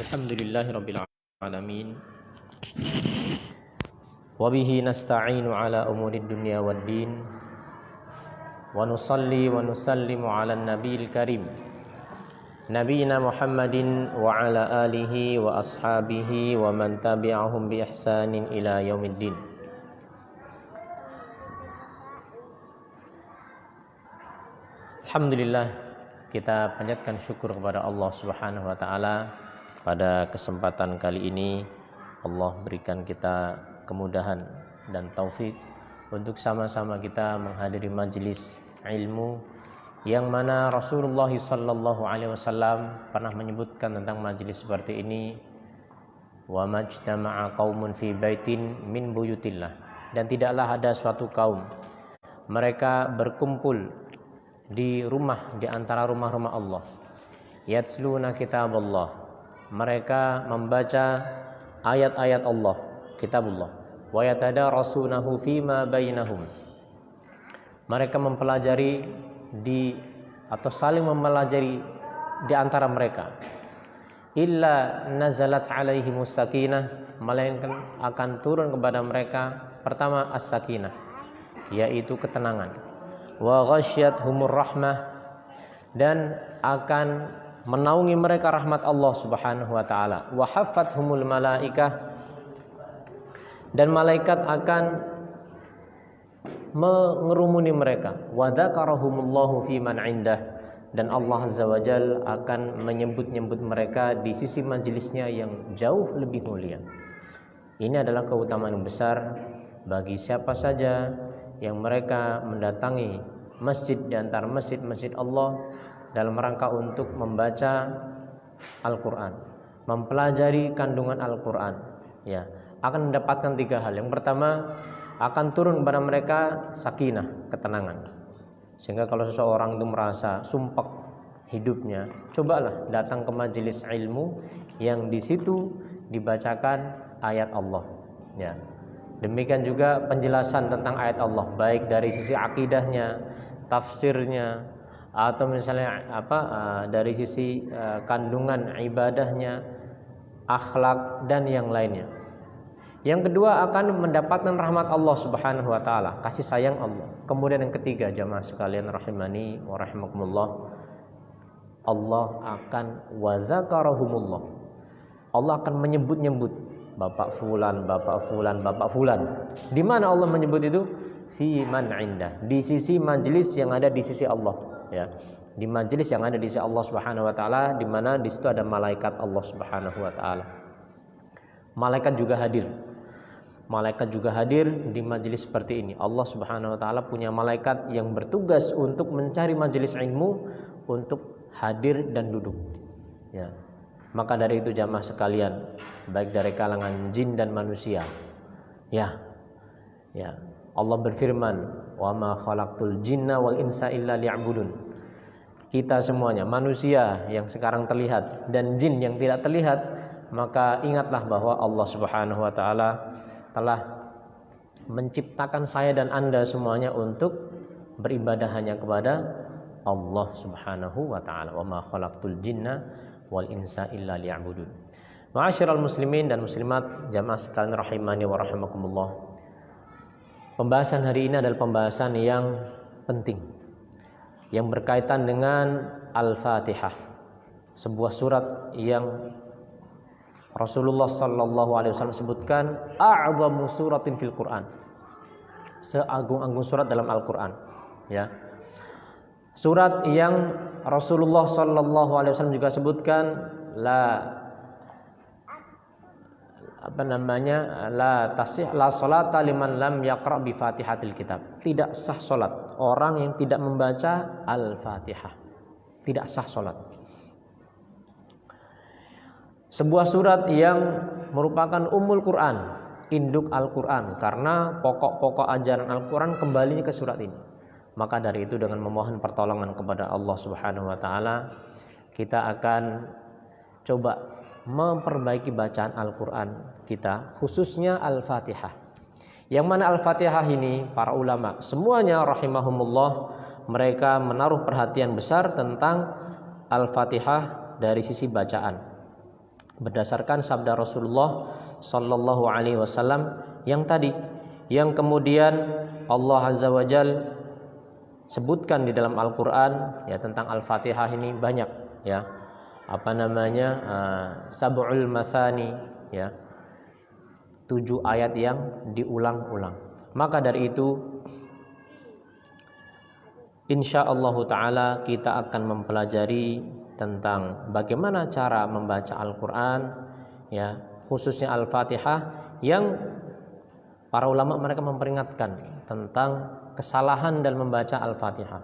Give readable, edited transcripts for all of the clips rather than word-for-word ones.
Alhamdulillahirabbil alamin. Wa bihi nasta'inu ala umurid dunya waddin. Wa nusalli wa nusallimu ala nabiyil karim. Nabiyina Muhammadin wa ala alihi wa ashabihi wa man tabi'ahum bi ihsanin ila yaumiddin. Alhamdulillah, kita panjatkan syukur kepada Allah Subhanahu wa taala. Pada kesempatan kali ini Allah berikan kita kemudahan dan taufik untuk sama-sama kita menghadiri majelis ilmu yang mana Rasulullah sallallahu alaihi wasallam pernah menyebutkan tentang majelis seperti ini, wa majtama'a qaumun fi baitin min buyutillah, dan tidaklah ada suatu kaum mereka berkumpul di rumah di antara rumah-rumah Allah, yatluna kitaballah, mereka membaca ayat-ayat Allah, kitabullah, wa yatadarasunahu fima bainahum, mereka mempelajari atau saling mempelajari di antara mereka, illa nazalat alaihimus sakinah, melainkan akan turun kepada mereka pertama as-sakinah, yaitu ketenangan, wa ghasyyathumur rahmah, dan akan menaungi mereka rahmat Allah Subhanahu wa taala, wa haffathumul malaikah, dan malaikat akan mengerumuni mereka, wa dzakarahumullahu fi man indah, dan Allah Azza wa Jalla akan menyebut-nyebut mereka di sisi majelisnya yang jauh lebih mulia. Ini adalah keutamaan yang besar bagi siapa saja yang mereka mendatangi masjid di antara masjid-masjid Allah dalam rangka untuk membaca Al-Quran, mempelajari kandungan Al-Quran, ya, akan mendapatkan 3 hal. Yang pertama, akan turun kepada mereka sakinah, ketenangan. Sehingga kalau seseorang itu merasa sumpek hidupnya, cobalah datang ke majelis ilmu yang di situ dibacakan ayat Allah, ya. Demikian juga penjelasan tentang ayat Allah, baik dari sisi akidahnya, tafsirnya, atau misalnya dari sisi kandungan ibadahnya, akhlak, dan yang lainnya. Yang kedua, akan mendapatkan rahmat Allah Subhanahu wa taala, kasih sayang Allah. Kemudian yang ketiga, jamaah sekalian rahimani wa rahimakumullah, Allah akan wa dzakarahumullah, Allah akan menyebut-nyebut Bapak fulan, Bapak fulan, Bapak fulan. Di mana Allah menyebut itu? Fi man indah, di sisi majelis yang ada di sisi Allah, ya. Di majelis yang ada di sisi Allah Subhanahu wa taala, di mana di situ ada malaikat Allah Subhanahu wa taala. Malaikat juga hadir. Malaikat juga hadir di majelis seperti ini. Allah Subhanahu wa taala punya malaikat yang bertugas untuk mencari majelis ilmu, untuk hadir dan duduk, ya. Maka dari itu jamaah sekalian, baik dari kalangan jin dan manusia, ya, ya, Allah berfirman, wa ma khalaqtul jinna wal insa illa liya'budun. Kita semuanya, manusia yang sekarang terlihat dan jin yang tidak terlihat, maka ingatlah bahwa Allah Subhanahu wa taala telah menciptakan saya dan Anda semuanya untuk beribadah hanya kepada Allah Subhanahu wa taala. Wa ma khalaqtul jinna wal insa illa liya'budun. Ma'asyiral muslimin dan muslimat, jamaah sekalian rahimani wa rahimakumullah. Pembahasan hari ini adalah pembahasan yang penting yang berkaitan dengan Al-Fatihah, sebuah surat yang Rasulullah sallallahu alaihi wasallam sebutkan a'dhamu suratin fil Quran, seagung-agung surat dalam Al-Quran, ya. Surat yang Rasulullah sallallahu alaihi wasallam juga sebutkan la salata liman lam yaqra bi Fatihatil kitab. Tidak sah salat orang yang tidak membaca Al-Fatihah. Tidak sah salat. Sebuah surat yang merupakan Ummul Quran, induk Al-Quran, karena pokok-pokok ajaran Al-Quran kembalinya ke surat ini. Maka dari itu dengan memohon pertolongan kepada Allah Subhanahu wa taala, kita akan coba memperbaiki bacaan Al-Quran kita, khususnya Al-Fatihah. Yang mana Al-Fatihah ini para ulama semuanya rahimahumullah, mereka menaruh perhatian besar tentang Al-Fatihah dari sisi bacaan. berdasarkan sabda Rasulullah sallallahu alaihi wasallam yang tadi, yang kemudian Allah Azza wa Jal sebutkan di dalam Al-Qur'an ya tentang Al-Fatihah ini banyak ya. Sab'ul mathani ya. 7 ayat yang diulang-ulang. Maka dari itu insyaallah taala kita akan mempelajari tentang bagaimana cara membaca Al-Qur'an ya, khususnya Al-Fatihah, yang para ulama mereka memperingatkan tentang kesalahan dalam membaca Al-Fatihah.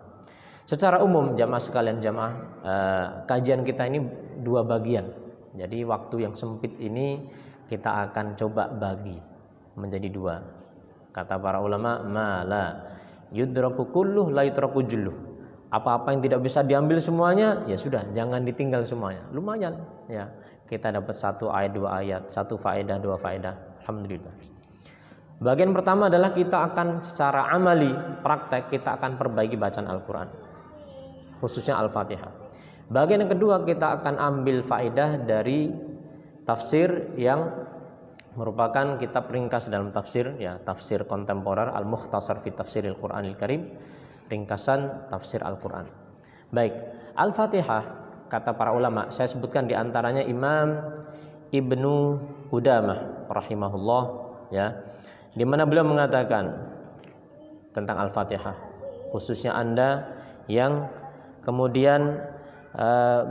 Secara umum jamaah sekalian, kajian kita ini 2 bagian. Jadi waktu yang sempit ini kita akan coba bagi menjadi 2. Kata para ulama, mala yudraku kulluh la yutraku julluh. Apa-apa yang tidak bisa diambil semuanya, ya sudah, jangan ditinggal semuanya. Lumayan ya. Kita dapat 1 ayat 2 ayat, 1 faedah 2 faedah. Alhamdulillah. Bagian pertama adalah kita akan secara amali, praktek, kita akan perbaiki bacaan Al-Qur'an, khususnya Al-Fatihah. Bagian yang kedua kita akan ambil faedah dari tafsir yang merupakan kitab ringkas dalam tafsir ya, tafsir kontemporer Al-Mukhtasar fi Tafsiril Qur'anil Karim, ringkasan tafsir Al-Qur'an. Baik, Al-Fatihah kata para ulama, saya sebutkan di antaranya Imam Ibnu Qudamah rahimahullah ya, di mana beliau mengatakan tentang Al-Fatihah, khususnya Anda yang kemudian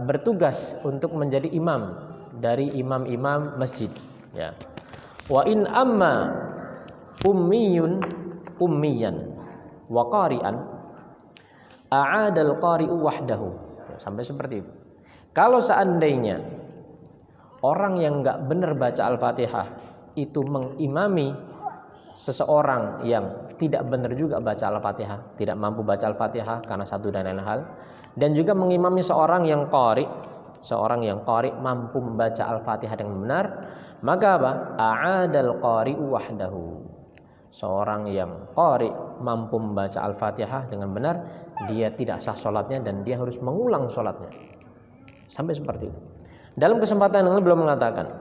bertugas untuk menjadi imam dari imam-imam masjid ya. Wa in amma ummiyan wa qari'an a'adal qari'u wahdahu, sampai seperti itu. Kalau seandainya orang yang enggak benar baca Al-Fatihah itu mengimami seseorang yang tidak benar juga baca Al-Fatihah, tidak mampu baca Al-Fatihah karena satu dan lain hal, dan juga mengimami seorang yang qari mampu membaca Al-Fatihah dengan benar, maka apa? A'adal qari'u wahdahu. Seorang yang qari mampu membaca Al-Fatihah dengan benar, dia tidak sah sholatnya dan dia harus mengulang sholatnya. Sampai seperti itu. Dalam kesempatan yang lain beliau mengatakan,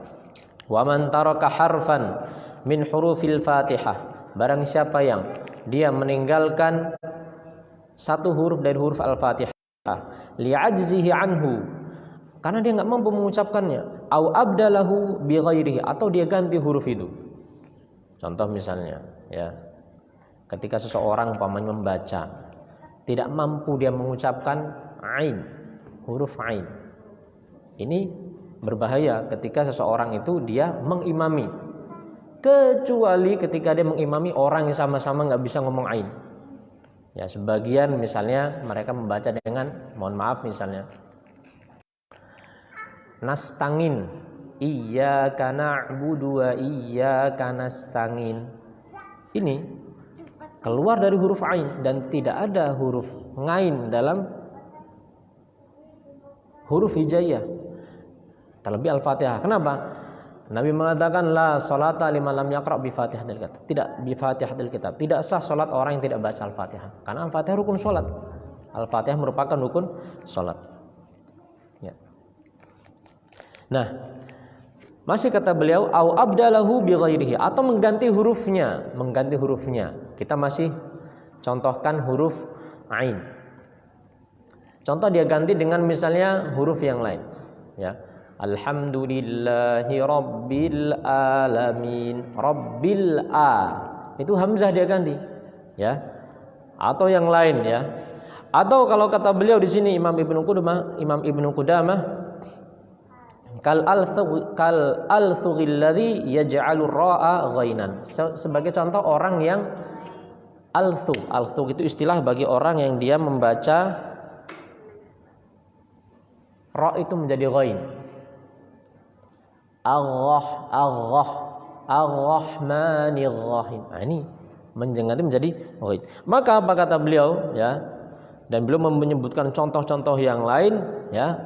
wa man taraka harfan min hurufil Fatihah, barang siapa yang dia meninggalkan satu huruf dari huruf Al-Fatihah, li'ajzihi anhu, karena dia enggak mampu mengucapkannya, au abdalahu bi ghairihi, atau dia ganti huruf itu. Contoh misalnya ya, ketika seseorang umpamanya membaca tidak mampu dia mengucapkan ain, huruf ain. Ini berbahaya ketika seseorang itu dia mengimami, kecuali ketika dia mengimami orang yang sama-sama nggak bisa ngomong ain. Ya, sebagian misalnya mereka membaca dengan, mohon maaf misalnya, nastangin, iyyaka na'budu wa iyyaka nasta'in. Ini keluar dari huruf ain dan tidak ada huruf ngain dalam huruf hijaiyah, terlebih Al-Fatihah. Kenapa? Nabi mengatakan la salata liman lam yaqra bi Fatihatil Kitab. Tidak bi Fatihatil Kitab. Tidak sah salat orang yang tidak baca Al-Fatihah. Karena Al-Fatihah rukun salat. Al-Fatihah merupakan rukun salat. Ya. Nah, masih kata beliau au abdalahu bi ghairihi, atau mengganti hurufnya, Kita masih contohkan huruf ain. Contoh dia ganti dengan misalnya huruf yang lain, ya. Alhamdulillahi rabbil alamin. Rabbil a, itu hamzah dia ganti, ya. Atau yang lain, ya. Atau kalau kata beliau di sini Imam Ibnu Qudamah, kal althugil ladzi yaj'alu ra'a ghainan. Sebagai contoh orang yang althug itu istilah bagi orang yang dia membaca ra itu menjadi ghain. Ar-Rahmanir Rahim. Nah, ini menjengati menjadi ghain. Maka apa kata beliau, ya? Dan beliau menyebutkan contoh-contoh yang lain, ya.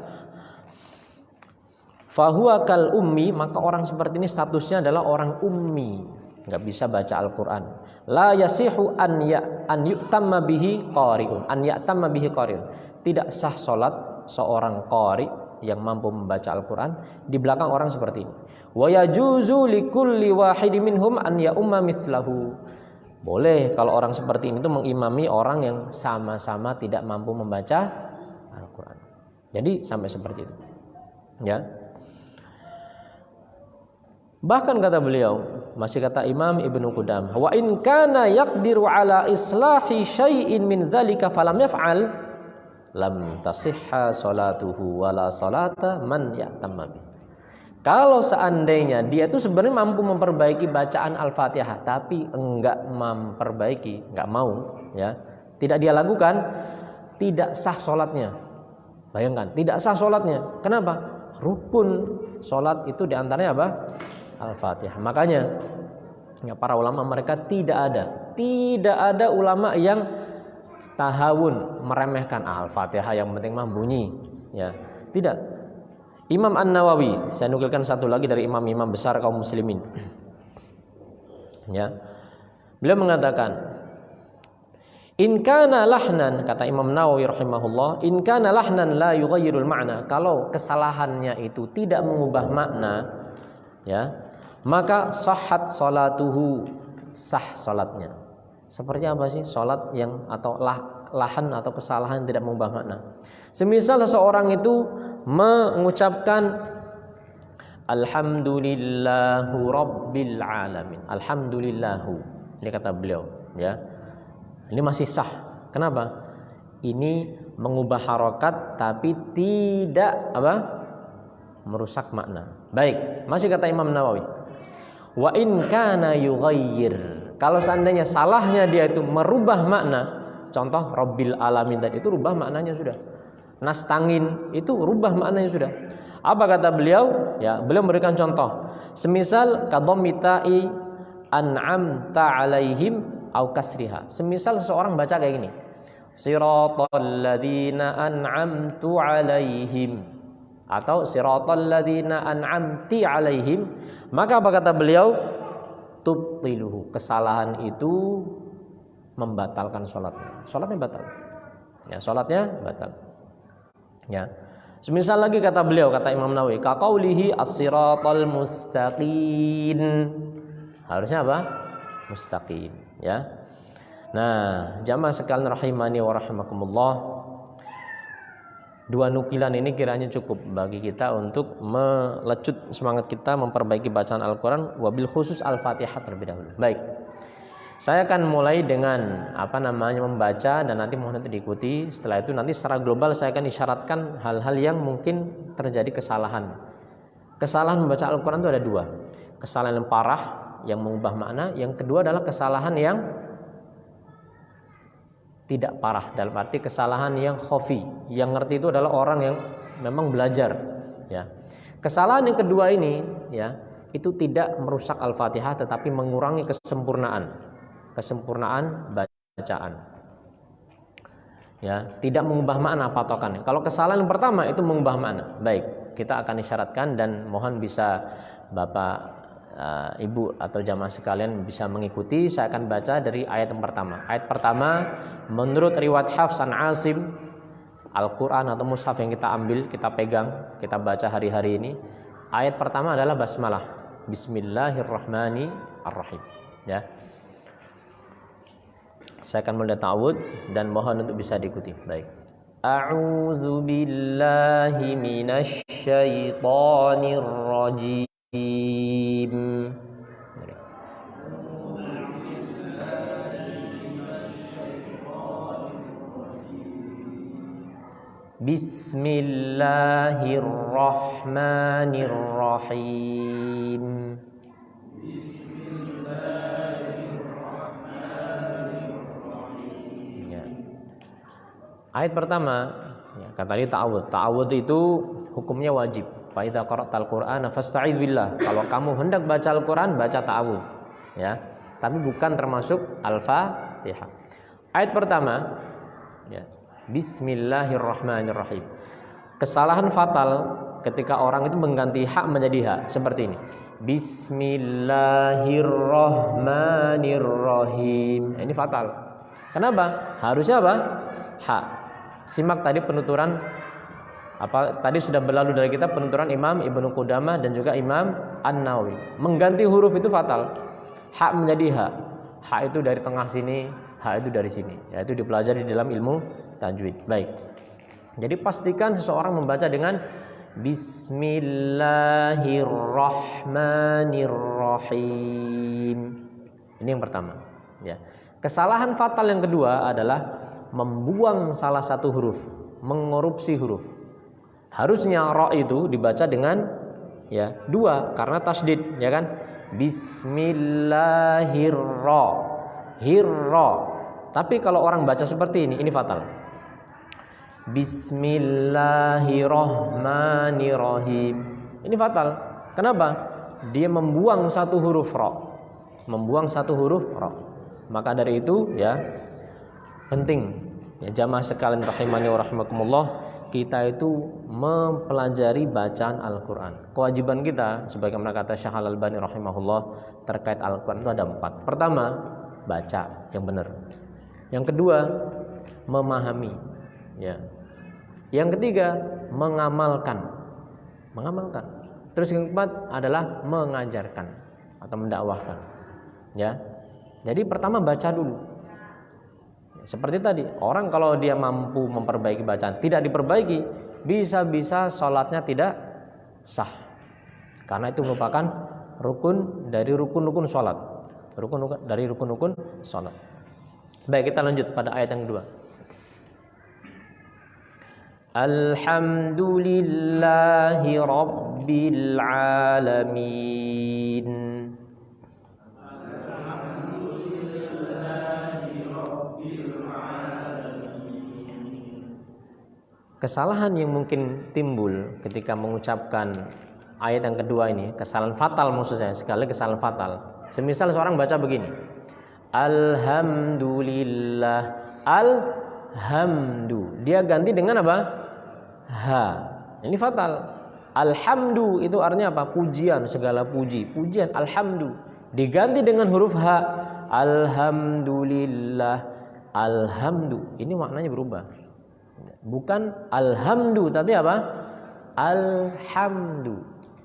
Fahuwa kal ummi, maka orang seperti ini statusnya adalah orang ummi, enggak bisa baca Al-Qur'an. La yasihu an yu'tamma bihi qari'un. Tidak sah salat seorang qari yang mampu membaca Al-Quran di belakang orang seperti ini. Wa yajuzu likulli wahidin minhum an ya'umma mithlahu. Boleh kalau orang seperti ini itu mengimami orang yang sama-sama tidak mampu membaca Al-Quran. Jadi sampai seperti itu. Ya. Bahkan kata beliau, masih kata Imam Ibnu Qudamah, wa in kana yaqdiru ala islahi syai'in min dzalika falam yaf'al lam tasihha salatuhu wala salata man ya'tamma bi. Kalau seandainya dia itu sebenarnya mampu memperbaiki bacaan Al-Fatihah tapi enggak memperbaiki, enggak mau, ya, tidak dia lakukan, tidak sah salatnya. Bayangkan, tidak sah salatnya. Kenapa? Rukun salat itu diantaranya apa? Al-Fatihah. Makanya ya, para ulama mereka tidak ada ulama yang tahawun meremehkan Al-Fatihah yang penting mah bunyi, ya. Tidak. Imam An-Nawawi, saya nukilkan satu lagi dari imam-imam besar kaum muslimin. Ya. Beliau mengatakan, in kana lahnan, kata Imam Nawawi rahimahullah, in kana lahnan la yughayyirul ma'na. Kalau kesalahannya itu tidak mengubah makna, ya, maka sahhat salatuhu, sah salatnya. Seperti apa sih salat yang atau lahan atau kesalahan yang tidak mengubah makna? Semisal seseorang itu mengucapkan alhamdulillahu rabbil alamin. Alhamdulillahu. Ini kata beliau, ya. Ini masih sah. Kenapa? Ini mengubah harokat tapi tidak apa? Merusak makna. Baik, masih kata Imam Nawawi. Wa in kana yughayyir. Kalau seandainya salahnya dia itu merubah makna, contoh Rabbil alamin tadi itu rubah maknanya sudah. Nastangin itu rubah maknanya sudah. Apa kata beliau? Ya, beliau memberikan contoh. Semisal kadhammitai an'amta alaihim au kasriha. Semisal seseorang baca kayak gini. Siratal ladzina an'amtu alaihim atau siratal ladzina an'amti alaihim, maka apa kata beliau? Tubtiluhu. Kesalahan itu membatalkan salatnya. Salatnya batal. Ya, salatnya batal. Ya. Semisal lagi kata beliau, kata Imam Nawawi, kaqaulihi as-siratal mustaqim. Harusnya apa? Mustaqim, ya. Nah, jamaah sekalian rahimani wa rahimakumullah. Dua nukilan ini kiranya cukup bagi kita untuk melecut semangat kita memperbaiki bacaan Al-Quran, wabil khusus Al-Fatihah terlebih dahulu. Baik, saya akan mulai dengan membaca dan nanti mohon itu diikuti. Setelah itu nanti secara global saya akan isyaratkan hal-hal yang mungkin terjadi kesalahan. Kesalahan membaca Al-Quran itu ada dua. Kesalahan yang parah yang mengubah makna. Yang kedua adalah kesalahan yang tidak parah, dalam arti kesalahan yang khafi. Yang ngerti itu adalah orang yang memang belajar, ya. Kesalahan yang kedua ini, ya, itu tidak merusak Al-Fatihah tetapi mengurangi kesempurnaan bacaan. Ya, tidak mengubah makna patokannya. Kalau kesalahan yang pertama itu mengubah makna. Baik, kita akan isyaratkan dan mohon bisa Bapak, Ibu atau jamaah sekalian bisa mengikuti. Saya akan baca dari ayat yang pertama. Ayat pertama menurut riwayat Hafs an Asim, Al-Quran atau mushaf yang kita ambil, kita pegang, kita baca hari-hari ini. Ayat pertama adalah basmalah. Bismillahirrahmanirrahim. Ya. Saya akan mulai ta'awud dan mohon untuk bisa diikuti. Baik. A'udzu billahi minasy syaithanir rajim. Bismillahirrahmanirrahim. Ya. Ayat pertama, ya, kata dia ta'awud. Ta'awud itu hukumnya wajib. Fa idza qara'tal Qur'ana fasta'idz billah. Kalau kamu hendak baca Al-Qur'an, baca ta'awud, ya. Tapi bukan termasuk Al-Fatihah. Ayat pertama, ya. Bismillahirrahmanirrahim. Kesalahan fatal ketika orang itu mengganti hak menjadi ha, seperti ini. Bismillahirrahmanirrahim. Ini fatal. Kenapa? Harusnya apa? Ha. Simak tadi penuturan Tadi sudah berlalu dari kita penuturan Imam Ibnu Qudamah dan juga Imam An-Nawawi. Mengganti huruf itu fatal. Ha menjadi ha. Ha itu dari tengah sini, ha itu dari sini. Ya, itu dipelajari di dalam ilmu tajwid. Baik. Jadi pastikan seseorang membaca dengan Bismillahirrahmanirrahim. Ini yang pertama, ya. Kesalahan fatal yang kedua adalah membuang salah satu huruf, mengorupsi huruf. Harusnya ra itu dibaca dengan ya dua karena tasdid, ya kan? Bismillahirrahmanirrahim. Tapi kalau orang baca seperti ini fatal. Bismillahirrahmanirrahim. Ini fatal. Kenapa? Dia membuang satu huruf ra. Membuang satu huruf ra. Maka dari itu ya penting ya jamaah sekalian rahimani wa rahimakumullah, kita itu mempelajari bacaan Al-Quran. Kewajiban kita sebagaimana kata Syekh Al-Albani rahimahullah terkait Al-Quran itu ada 4. Pertama, baca yang benar. Yang kedua, memahami, ya. Yang ketiga, mengamalkan. Terus yang keempat adalah mengajarkan atau mendakwahkan, ya. Jadi pertama baca dulu. Seperti tadi, orang kalau dia mampu memperbaiki bacaan, tidak diperbaiki, bisa-bisa sholatnya tidak sah. Karena itu merupakan rukun dari rukun-rukun sholat. Dari rukun-rukun sholat. Baik, kita lanjut pada ayat yang kedua. Alhamdulillahi Rabbil Alamin. Kesalahan yang mungkin timbul ketika mengucapkan ayat yang kedua ini, kesalahan fatal maksud saya, sekali kesalahan fatal. Semisal seorang baca begini, Alhamdulillah, alhamdu, dia ganti dengan apa? Ha. Ini fatal. Alhamdu itu artinya apa? Pujian, segala puji, pujian, alhamdu. Diganti dengan huruf ha, alhamdulillah, alhamdu. Ini maknanya berubah. Bukan alhamdu tapi apa? Alhamdu.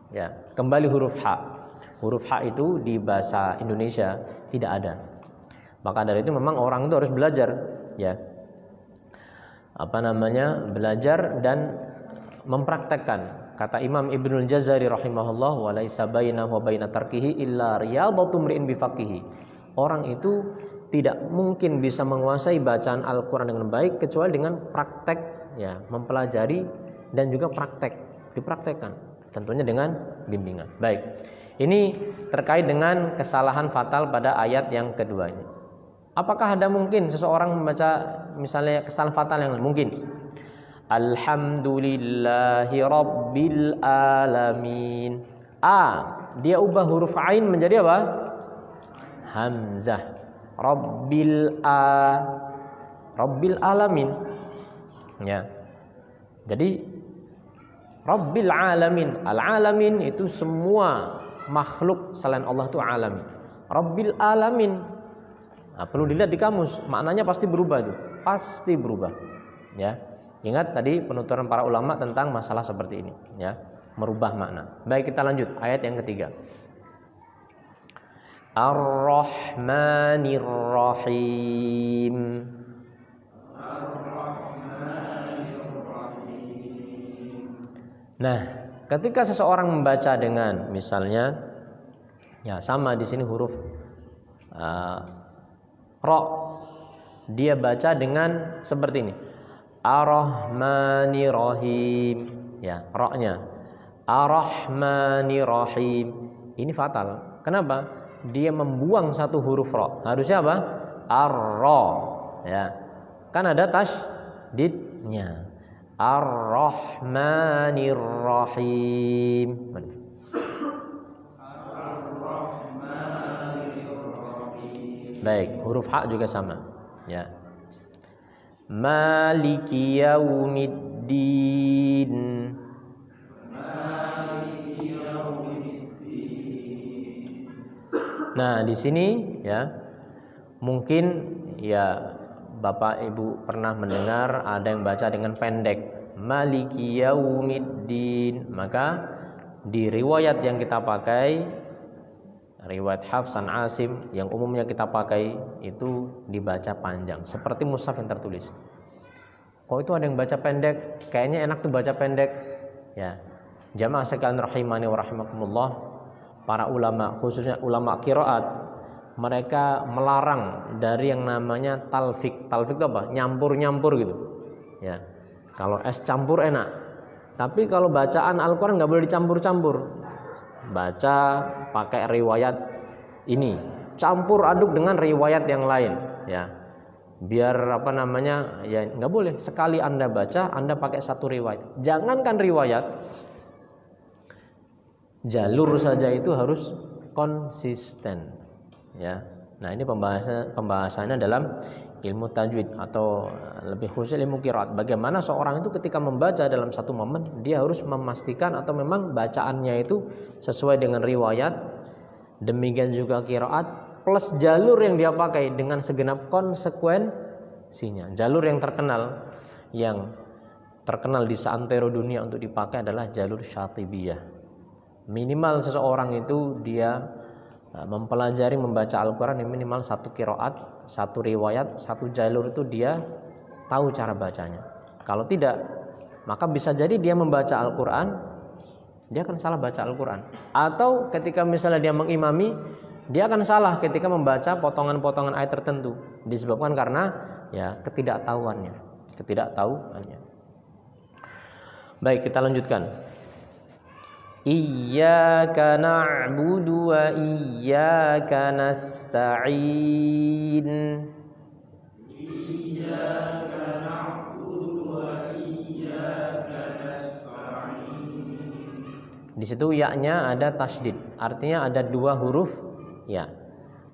Ya, kembali huruf ha. Huruf ha itu di bahasa Indonesia tidak ada. Maka dari itu memang orang itu harus belajar, ya. Belajar dan mempraktekkan. Kata Imam Ibnul Jazari rahimahullah, wa laisa bainahu wa baina tarkihi illa riyadatu mri'in bifaqihi. Orang itu tidak mungkin bisa menguasai bacaan Al-Quran dengan baik kecuali dengan praktek, ya, mempelajari dan juga dipraktekkan, tentunya dengan bimbingan. Baik, ini terkait dengan kesalahan fatal pada ayat yang kedua ini. Apakah ada mungkin seseorang membaca misalnya kesalahan fatal yang mungkin? Alhamdulillahi Rabbil Alamin. Dia ubah huruf ain menjadi apa? Hamzah. Rabbil Alamin, ya. Jadi Rabbil Alamin, Al-Alamin itu semua makhluk selain Allah itu alamin. Rabbil Alamin, perlu dilihat di kamus, maknanya pasti berubah itu, pasti berubah, ya. Ingat tadi penuturan para ulama tentang masalah seperti ini, ya, merubah makna. Baik, kita lanjut ayat yang ketiga. Ar-Rahmanir-Rahim. Nah, ketika seseorang membaca dengan misalnya, ya sama di sini huruf ra, dia baca dengan seperti ini, Ar-Rahmanir-Rahim, ya, ra-nya Ar-Rahmanir-Rahim. Ini fatal. Kenapa? Dia membuang satu huruf ra. Harusnya apa? Ar-ra, ya. Kan ada tasdidnya. Ar-Rahmanir-Rahim. Baik, huruf ha juga sama, ya. Maliki yaumiddin. Nah, di sini ya mungkin ya Bapak Ibu pernah mendengar ada yang baca dengan pendek, maliki yaumiddin. Maka di riwayat yang kita pakai, riwayat Hafs an Asim yang umumnya kita pakai itu dibaca panjang seperti mushaf yang tertulis. Kok itu ada yang baca pendek? Kayaknya enak tuh baca pendek. Ya. Jamaah sekalian rahimani wa rahimakumullah, para ulama khususnya ulama qiraat, mereka melarang dari yang namanya talfik. Talfik itu apa? Nyampur-nyampur gitu. Ya. Kalau es campur enak. Tapi kalau bacaan Al-Qur'an enggak boleh dicampur-campur. Baca pakai riwayat ini, campur aduk dengan riwayat yang lain, ya. Biar ya enggak boleh. Sekali Anda baca, Anda pakai satu riwayat. Jangankan riwayat, jalur saja itu harus konsisten. Ya, nah ini pembahasannya dalam ilmu tajwid atau lebih khusus ilmu qiraat. Bagaimana seorang itu ketika membaca dalam satu momen dia harus memastikan atau memang bacaannya itu sesuai dengan riwayat, demikian juga qiraat plus jalur yang dia pakai dengan segenap konsekuensinya. Jalur yang terkenal di seantero dunia untuk dipakai adalah jalur Syatibiyah. Minimal seseorang itu dia mempelajari membaca Al-Quran yang minimal satu qiraat, satu riwayat, satu jalur itu dia tahu cara bacanya. Kalau tidak, maka bisa jadi dia membaca Al-Quran, dia akan salah baca Al-Quran. Atau ketika misalnya dia mengimami, dia akan salah ketika membaca potongan-potongan ayat tertentu, disebabkan karena ya ketidaktahuannya. Baik, kita lanjutkan. Iyyaka na'budu wa iyyaka nasta'in. Iyyaka na'budu wa iyyaka nasta'in. Di situ ya-nya ada tasydid, artinya ada dua huruf ya.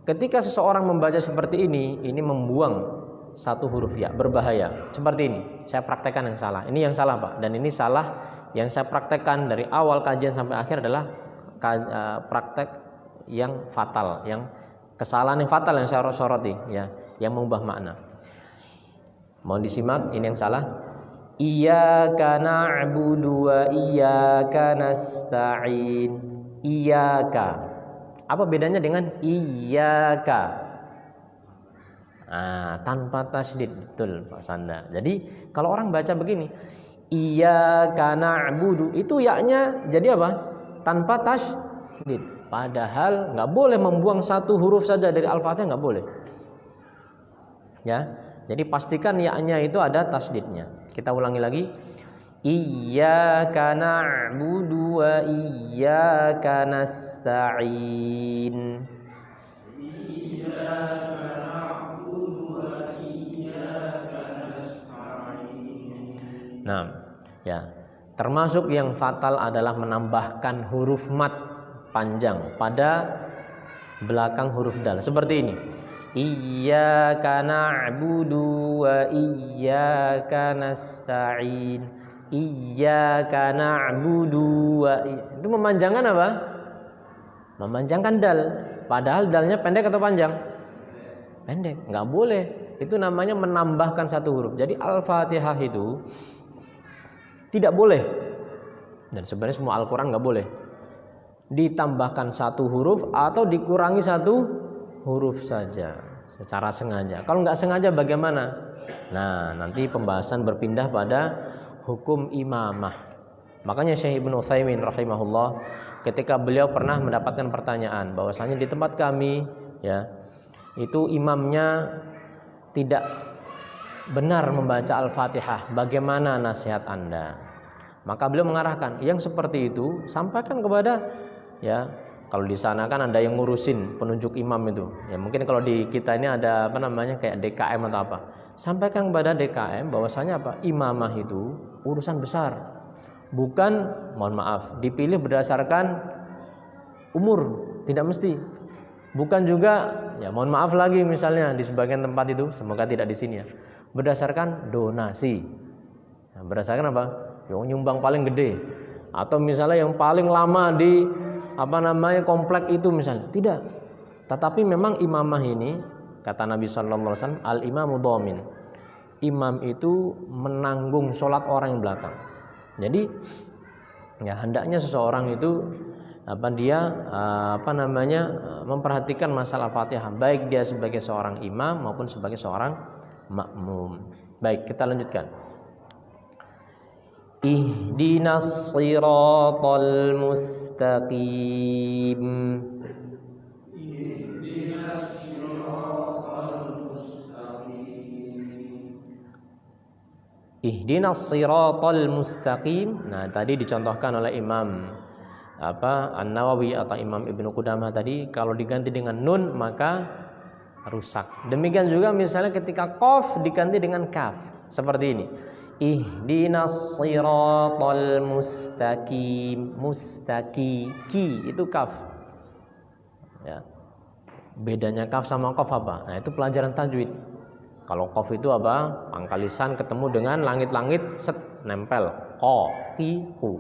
Ketika seseorang membaca seperti ini membuang satu huruf ya, berbahaya. Seperti ini, saya praktekkan yang salah. Ini yang salah, Pak, dan ini salah. Yang saya praktekkan dari awal kajian sampai akhir adalah praktek yang fatal, yang kesalahan yang fatal yang saya soroti ya, yang mengubah makna. Mohon disimak, ini yang salah. Iyyaka na'budu wa iyyaka nasta'in. Iyyaka. Apa bedanya dengan iyyaka? Tanpa tasydid, betul Pak Sanda. Jadi kalau orang baca begini, iyyaka na'budu, itu ya-nya jadi apa? Tanpa tasydid. Padahal nggak boleh membuang satu huruf saja dari Al-Fatihah, nggak boleh. Ya, jadi pastikan ya-nya itu ada tasydidnya. Kita ulangi lagi. Iyyaka na'budu wa iyyaka nasta'in. Iyyaka na'budu wa iyyaka nasta'in. Nah, ya, termasuk yang fatal adalah menambahkan huruf mat panjang pada belakang huruf dal seperti ini. Iyyaka na'budu wa iyyaka nasta'in. Iyyaka na'budu wa itu memanjangkan apa? Memanjangkan dal. Padahal dalnya pendek atau panjang? Pendek, nggak boleh. Itu namanya menambahkan satu huruf. Jadi Al-Fatihah itu tidak boleh, dan sebenarnya semua Al-Quran nggak boleh ditambahkan satu huruf atau dikurangi satu huruf saja secara sengaja. Kalau nggak sengaja bagaimana? Nah, nanti pembahasan berpindah pada hukum imamah. Makanya Syekh Ibnu Utsaimin rahimahullah, ketika beliau pernah mendapatkan pertanyaan bahwasanya di tempat kami ya itu imamnya tidak benar membaca Al-Fatihah, bagaimana nasihat Anda? Maka beliau mengarahkan, yang seperti itu sampaikan kepada ya, kalau di sana kan ada yang ngurusin penunjuk imam itu. Ya mungkin kalau di kita ini ada kayak DKM atau apa. Sampaikan kepada DKM bahwasanya apa? Imamah itu urusan besar. Bukan, mohon maaf, dipilih berdasarkan umur, tidak mesti. Bukan juga, ya mohon maaf lagi misalnya di sebagian tempat itu, semoga tidak di sini ya, berdasarkan donasi. Nah, berdasarkan apa? Yang nyumbang paling gede, atau misalnya yang paling lama di komplek itu misalnya. Tidak. Tetapi memang imamah ini kata Nabi sallallahu alaihi wasallam, al-imamu dhamin. imam itu menanggung sholat orang yang belakang. Jadi ya hendaknya seseorang itu memperhatikan masalah Fatihah, baik dia sebagai seorang imam maupun sebagai seorang makmum. Baik, kita lanjutkan. Ihdinas siratal mustaqim. Ihdinas siratal mustaqim. Nah, tadi dicontohkan oleh Imam An-Nawawi atau Imam Ibnu Qudamah tadi, kalau diganti dengan nun maka rusak. Demikian juga misalnya ketika qaf diganti dengan kaf, seperti ini. Ihdinas siratal mustaqim. Mustaqi, ki itu kaf. Ya. Bedanya kaf sama qaf apa? Nah, itu pelajaran tajwid. Kalau qaf itu apa? Pangkal lisan ketemu dengan langit-langit set nempel. Qa, ti, ku.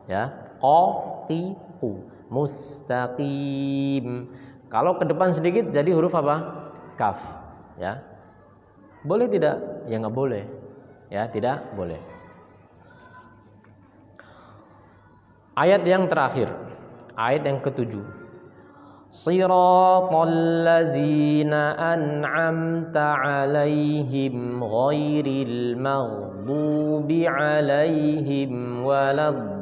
Ya, qa, ti, ku. Mustaqim. Kalau ke depan sedikit jadi huruf apa? Kaf. Ya. Boleh tidak? Ya enggak boleh. Ya, tidak boleh. Ayat yang terakhir. Ayat yang ke-7. Siratal ladzina an'amta 'alaihim ghairil maghdubi 'alaihim waladdallin.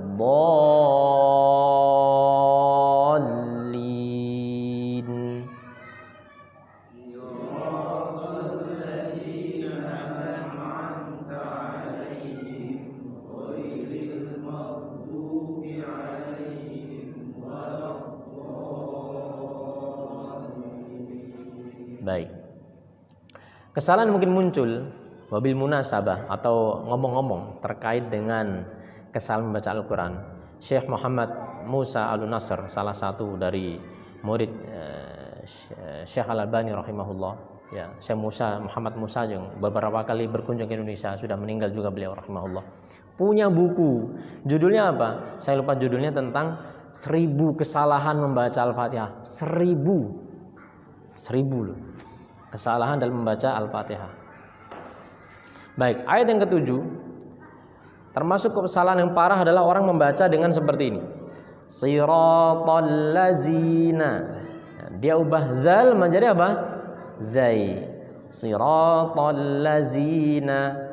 Baik. Kesalahan mungkin muncul wabil munasabah atau ngomong-ngomong terkait dengan kesalahan membaca Al-Quran. Syekh Muhammad Musa Al-Nasr, salah satu dari murid Syekh Al-Albani rahimahullah, ya, Syekh Muhammad Musa yang beberapa kali berkunjung ke Indonesia, sudah meninggal juga beliau rahimahullah. Punya buku, judulnya apa? Saya lupa judulnya, tentang 1000 kesalahan membaca Al-Fatihah. 1000 loh kesalahan dalam membaca Al-Fatihah. Baik, ayat yang ke-7, termasuk kesalahan yang parah adalah orang membaca dengan seperti ini. Siratal lazina. Dia ubah zal menjadi apa? Zai. Siratal lazina.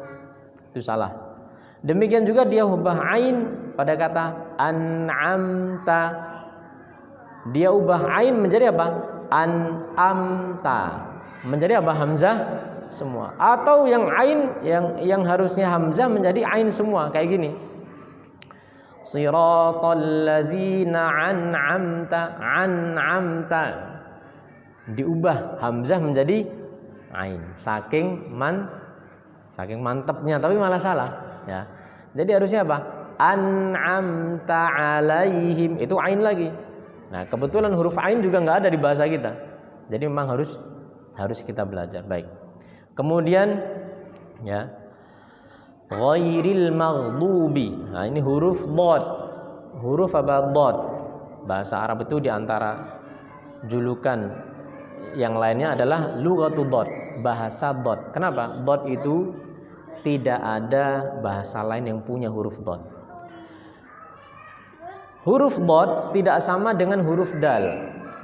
Itu salah. Demikian juga dia ubah ain pada kata an'amta. Dia ubah ain menjadi apa? An'amta. Menjadi apa? Hamzah semua. Atau yang ain yang harusnya hamzah menjadi ain semua, kayak gini. Siratal ladzina an'amta. Diubah hamzah menjadi ain. Saking mantapnya, tapi malah salah, ya. Jadi harusnya apa? An'amta alaihim, itu ain lagi. Nah, kebetulan huruf ain juga nggak ada di bahasa kita. Jadi memang harus kita belajar. Baik. Kemudian ya, ghairil maghdubi. Nah, ini huruf dhad. Huruf apa? Dhad. Bahasa Arab itu diantara julukan yang lainnya adalah lughatul dhad, bahasa dhad. Kenapa? Dhad itu tidak ada bahasa lain yang punya huruf dhad. Huruf dhad tidak sama dengan huruf dal.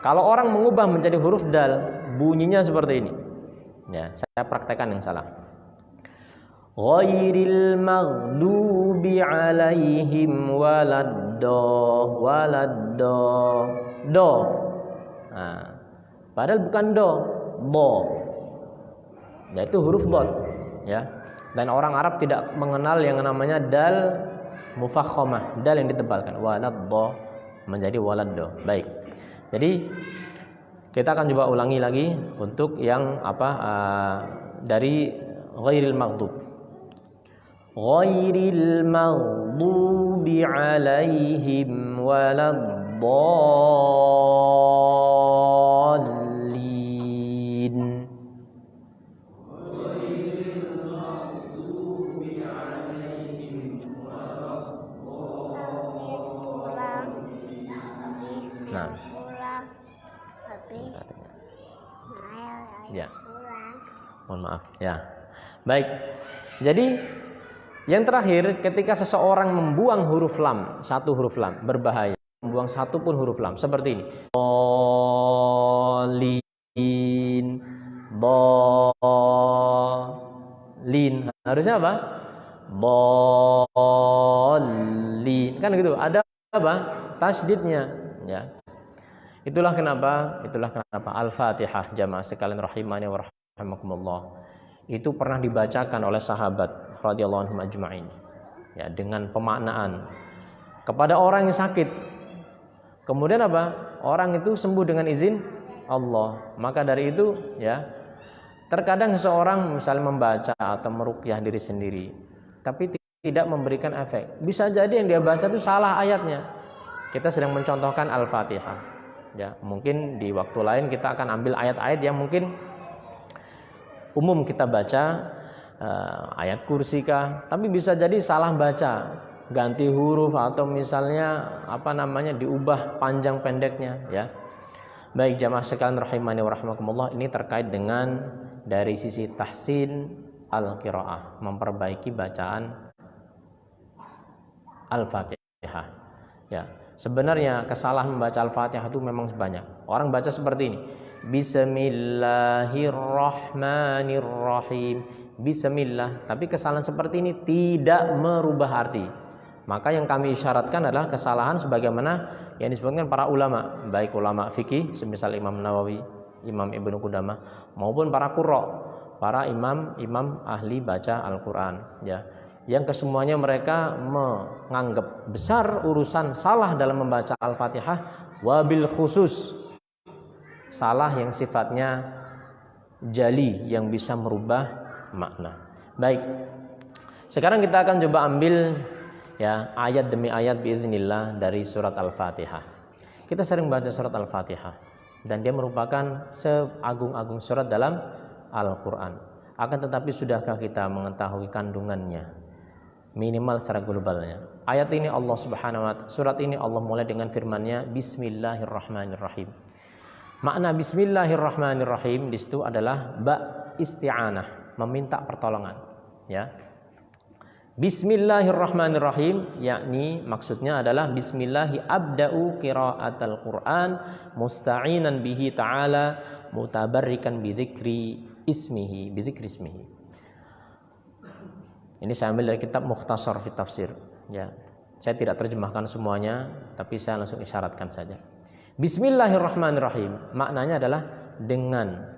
Kalau orang mengubah menjadi huruf dal, bunyinya seperti ini. Ya, saya praktekkan yang salah. Ghairil maghdubi alaihim waladdo. Do. Nah, padahal bukan do. Yaitu huruf dhad, ya. Dan orang Arab tidak mengenal yang namanya dal mufakhamah, dal yang ditebalkan. Waladdo menjadi waladdo. Baik. Jadi kita akan coba ulangi lagi untuk yang dari ghairil maghdub. Ghairil maghdubi alaihim waladdallin. Ghairil maghdubi alaihim waladdallin. Nah. Ya. Mohon maaf. Ya. Baik. Jadi yang terakhir, ketika seseorang membuang huruf lam, satu huruf lam, berbahaya. Membuang satu pun huruf lam, seperti ini. Bolin, bolin. Harusnya apa? Bolin. Kan gitu. Ada apa? Tasydidnya. Ya. Itulah kenapa Al-Fatihah, jamaah sekalian rahimani wa rahimakumullah, itu pernah dibacakan oleh sahabat radhiyallahu anhum ajma'in, ya, dengan pemaknaan kepada orang yang sakit. Kemudian apa? Orang itu sembuh dengan izin Allah. Maka dari itu, ya, terkadang seseorang misalnya membaca atau meruqyah diri sendiri, tapi tidak memberikan efek. Bisa jadi yang dia baca itu salah ayatnya. Kita sedang mencontohkan Al-Fatihah. Ya, mungkin di waktu lain kita akan ambil ayat-ayat yang mungkin umum kita baca, ayat kursi kah, tapi bisa jadi salah baca, ganti huruf atau misalnya diubah panjang pendeknya, ya. Baik jamaah sekalian rahimani wa rahimakumullah, ini terkait dengan dari sisi tahsin al-qiraah, memperbaiki bacaan Al-Fatihah. Ya, sebenarnya kesalahan membaca Al-Fatihah itu memang banyak. Orang baca seperti ini. Bismillahirrahmanirrahim. Bismillah, tapi kesalahan seperti ini tidak merubah arti. Maka yang kami isyaratkan adalah kesalahan sebagaimana yang disebutkan para ulama, baik ulama fikih semisal Imam Nawawi, Imam Ibnu Qudamah, maupun para qurra, para imam ahli baca Al-Qur'an, ya. Yang kesemuanya mereka menganggap besar urusan salah dalam membaca Al-Fatihah, wabil khusus salah yang sifatnya jali yang bisa merubah makna. Baik. Sekarang kita akan coba ambil, ya, ayat demi ayat biiznillah dari surat Al-Fatihah. Kita sering baca surat Al-Fatihah dan dia merupakan seagung-agung surat dalam Al-Qur'an. Akan tetapi sudahkah kita mengetahui kandungannya? Minimal secara globalnya. Ayat ini Allah Subhanahu wa ta'ala, surat ini Allah mulai dengan firman-Nya Bismillahirrahmanirrahim. Makna Bismillahirrahmanirrahim di situ adalah isti'anah, meminta pertolongan, ya. Bismillahirrahmanirrahim, yakni maksudnya adalah bismillahi abda'u qira'atal Qur'an musta'inan bihi ta'ala mutabarrikan bidzikri ismihi. Ini saya ambil dari kitab Mukhtasar fi Tafsir, ya. Saya tidak terjemahkan semuanya, tapi saya langsung isyaratkan saja. Bismillahirrahmanirrahim maknanya adalah dengan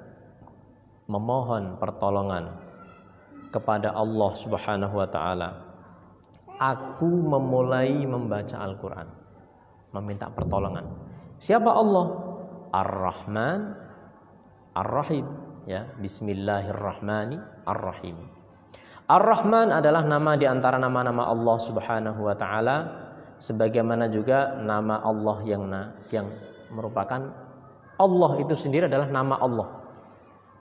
memohon pertolongan kepada Allah Subhanahu wa ta'ala. Aku memulai membaca Al-Qur'an, meminta pertolongan. Siapa Allah? Ar-Rahman Ar-Rahim, ya. Bismillahirrahmanirrahim. Ar-Rahman adalah nama di antara nama-nama Allah Subhanahu wa ta'ala, sebagaimana juga nama Allah yang merupakan Allah itu sendiri adalah nama Allah,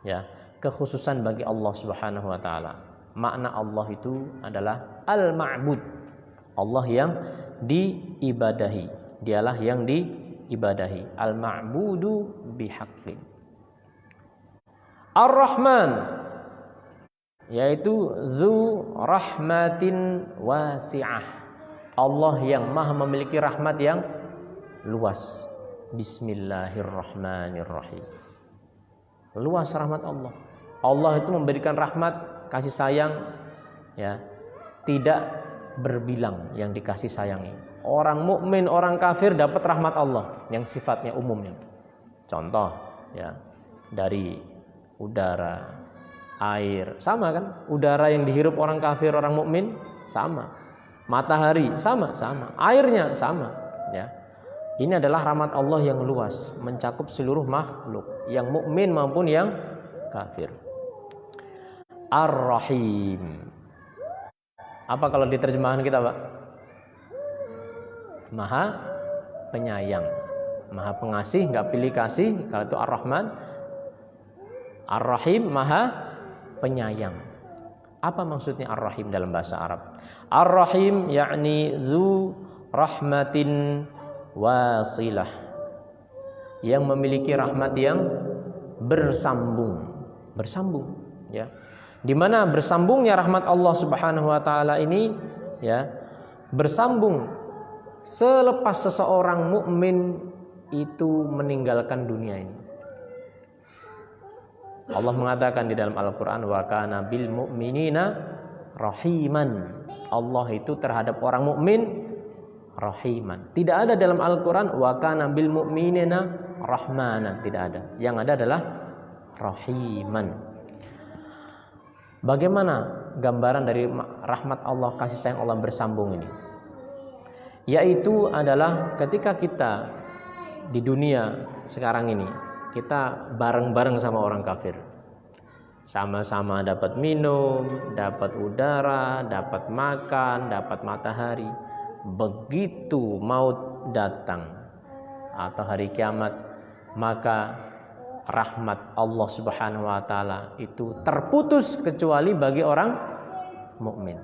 ya, kekhususan bagi Allah Subhanahu wa ta'ala. Makna Allah itu adalah Al-Ma'bud, Allah yang diibadahi, dialah yang diibadahi, Al-Ma'budu bihaqqin. Ar-Rahman yaitu Zu rahmatin wasi'ah, Allah yang maha memiliki rahmat yang luas. Bismillahirrahmanirrahim, luas rahmat Allah. Allah itu memberikan rahmat, kasih sayang, ya, tidak berbilang yang dikasih sayangi. Orang mukmin, orang kafir dapat rahmat Allah yang sifatnya umumnya. Contoh, ya, dari udara, air, sama kan? Udara yang dihirup orang kafir, orang mukmin sama. Matahari sama, airnya sama, ya. Ini adalah rahmat Allah yang luas, mencakup seluruh makhluk, yang mukmin maupun yang kafir. Ar-Rahim. Apa kalau diterjemahan kita, Pak? Maha penyayang, maha pengasih, nggak pilih kasih. Kalau itu Ar-Rahman. Ar-Rahim, maha penyayang. Apa maksudnya Ar-Rahim dalam bahasa Arab? Ar-Rahim yakni Zu rahmatin wasilah, yang memiliki rahmat yang bersambung, ya. Di mana bersambungnya rahmat Allah Subhanahu wa taala ini ya, bersambung selepas seseorang mukmin itu meninggalkan dunia ini. Allah mengatakan di dalam Al-Qur'an, wa kana bil mu'minina rahiman. Allah itu terhadap orang mukmin rahiman. Tidak ada dalam Al-Qur'an wa kana bil mu'minina rahmanan, tidak ada. Yang ada adalah rahiman. Bagaimana gambaran dari rahmat Allah, kasih sayang Allah bersambung ini? Yaitu adalah ketika kita di dunia sekarang ini, kita bareng-bareng sama orang kafir. Sama-sama dapat minum, dapat udara, dapat makan, dapat matahari. Begitu maut datang atau hari kiamat, maka rahmat Allah Subhanahu wa taala itu terputus kecuali bagi orang mukmin.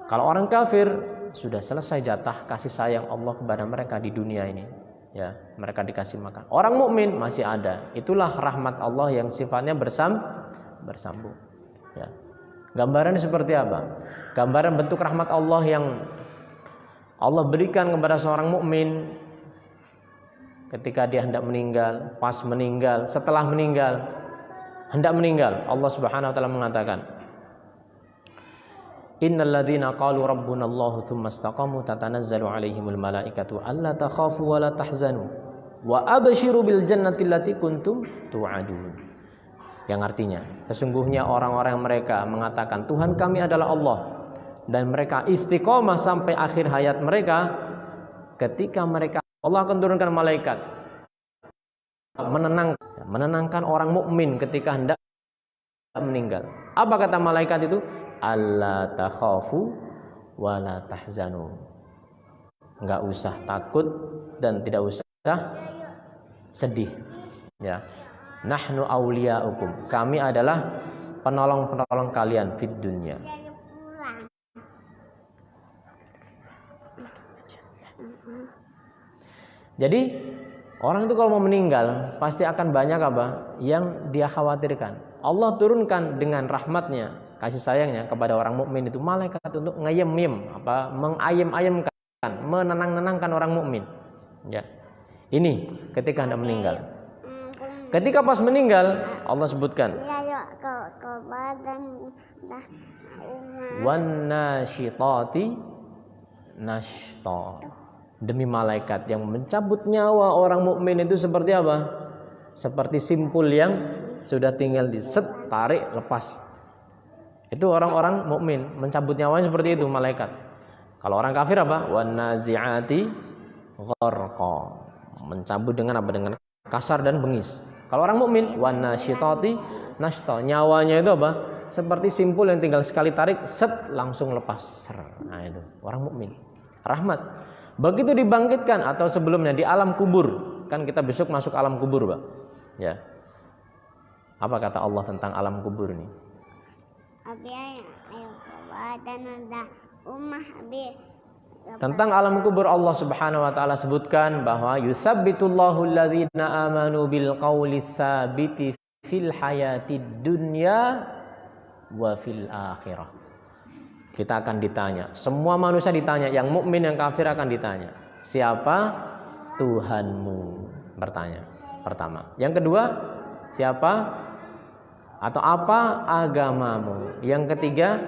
Kalau orang kafir sudah selesai jatah kasih sayang Allah kepada mereka di dunia ini, ya, mereka dikasih makan. Orang mukmin masih ada. Itulah rahmat Allah yang sifatnya bersambung. Ya. Gambarannya seperti apa? Gambaran bentuk rahmat Allah yang Allah berikan kepada seorang mukmin ketika dia hendak meninggal, pas meninggal, setelah meninggal, hendak meninggal, Allah Subhanahu wa taala mengatakan, Innal ladzina qalu rabbuna Allahu tsumma istaqamu tatanazzalu 'alaihimul malaikatu alla takhafu wa la tahzanu wa abshiru bil jannati allati kuntum tu'adun. Yang artinya, sesungguhnya orang-orang mereka mengatakan Tuhan kami adalah Allah, dan mereka istiqomah sampai akhir hayat mereka. Ketika mereka, Allah akan turunkan malaikat menenangkan orang mukmin ketika hendak meninggal. Apa kata malaikat itu? Alla takhafu wa la tahzanu. Enggak usah takut dan tidak usah sedih. Ya. Nahnu auliyaukum. Kami adalah penolong-penolong kalian fid dunya. Jadi orang itu kalau mau meninggal pasti akan banyak apa yang dia khawatirkan. Allah turunkan dengan rahmatnya, kasih sayangnya kepada orang mukmin itu malaikat untuk mengayem-ayemkan, menenang-nenangkan orang mukmin. Ya. Ini ketika hendak meninggal. Ketika pas meninggal Allah sebutkan wan nasyitati nashta. Demi malaikat yang mencabut nyawa orang mukmin itu seperti apa? Seperti simpul yang sudah tinggal diset, tarik, lepas. Itu orang-orang mukmin mencabut nyawanya seperti itu malaikat. Kalau orang kafir apa? Wan nazi'ati gharqa. Mencabut dengan apa? Dengan kasar dan bengis. Kalau orang mukmin wan nasyitati nashta. Nyawanya itu apa? Seperti simpul yang tinggal sekali tarik, set, langsung lepas. Nah itu orang mukmin. Rahmat. Begitu dibangkitkan atau sebelumnya di alam kubur, kan kita besok masuk alam kubur, Pak. Ya. Apa kata Allah tentang alam kubur ini? Tentang alam kubur Allah Subhanahu wa taala sebutkan bahwa yusabbitullahu alladzina amanu bil qauli tsabiti fil hayatid dunya wa fil akhirah. Kita akan ditanya, semua manusia ditanya, yang mukmin yang kafir akan ditanya, siapa Tuhanmu? Bertanya pertama. Yang kedua, siapa atau apa agamamu? Yang ketiga,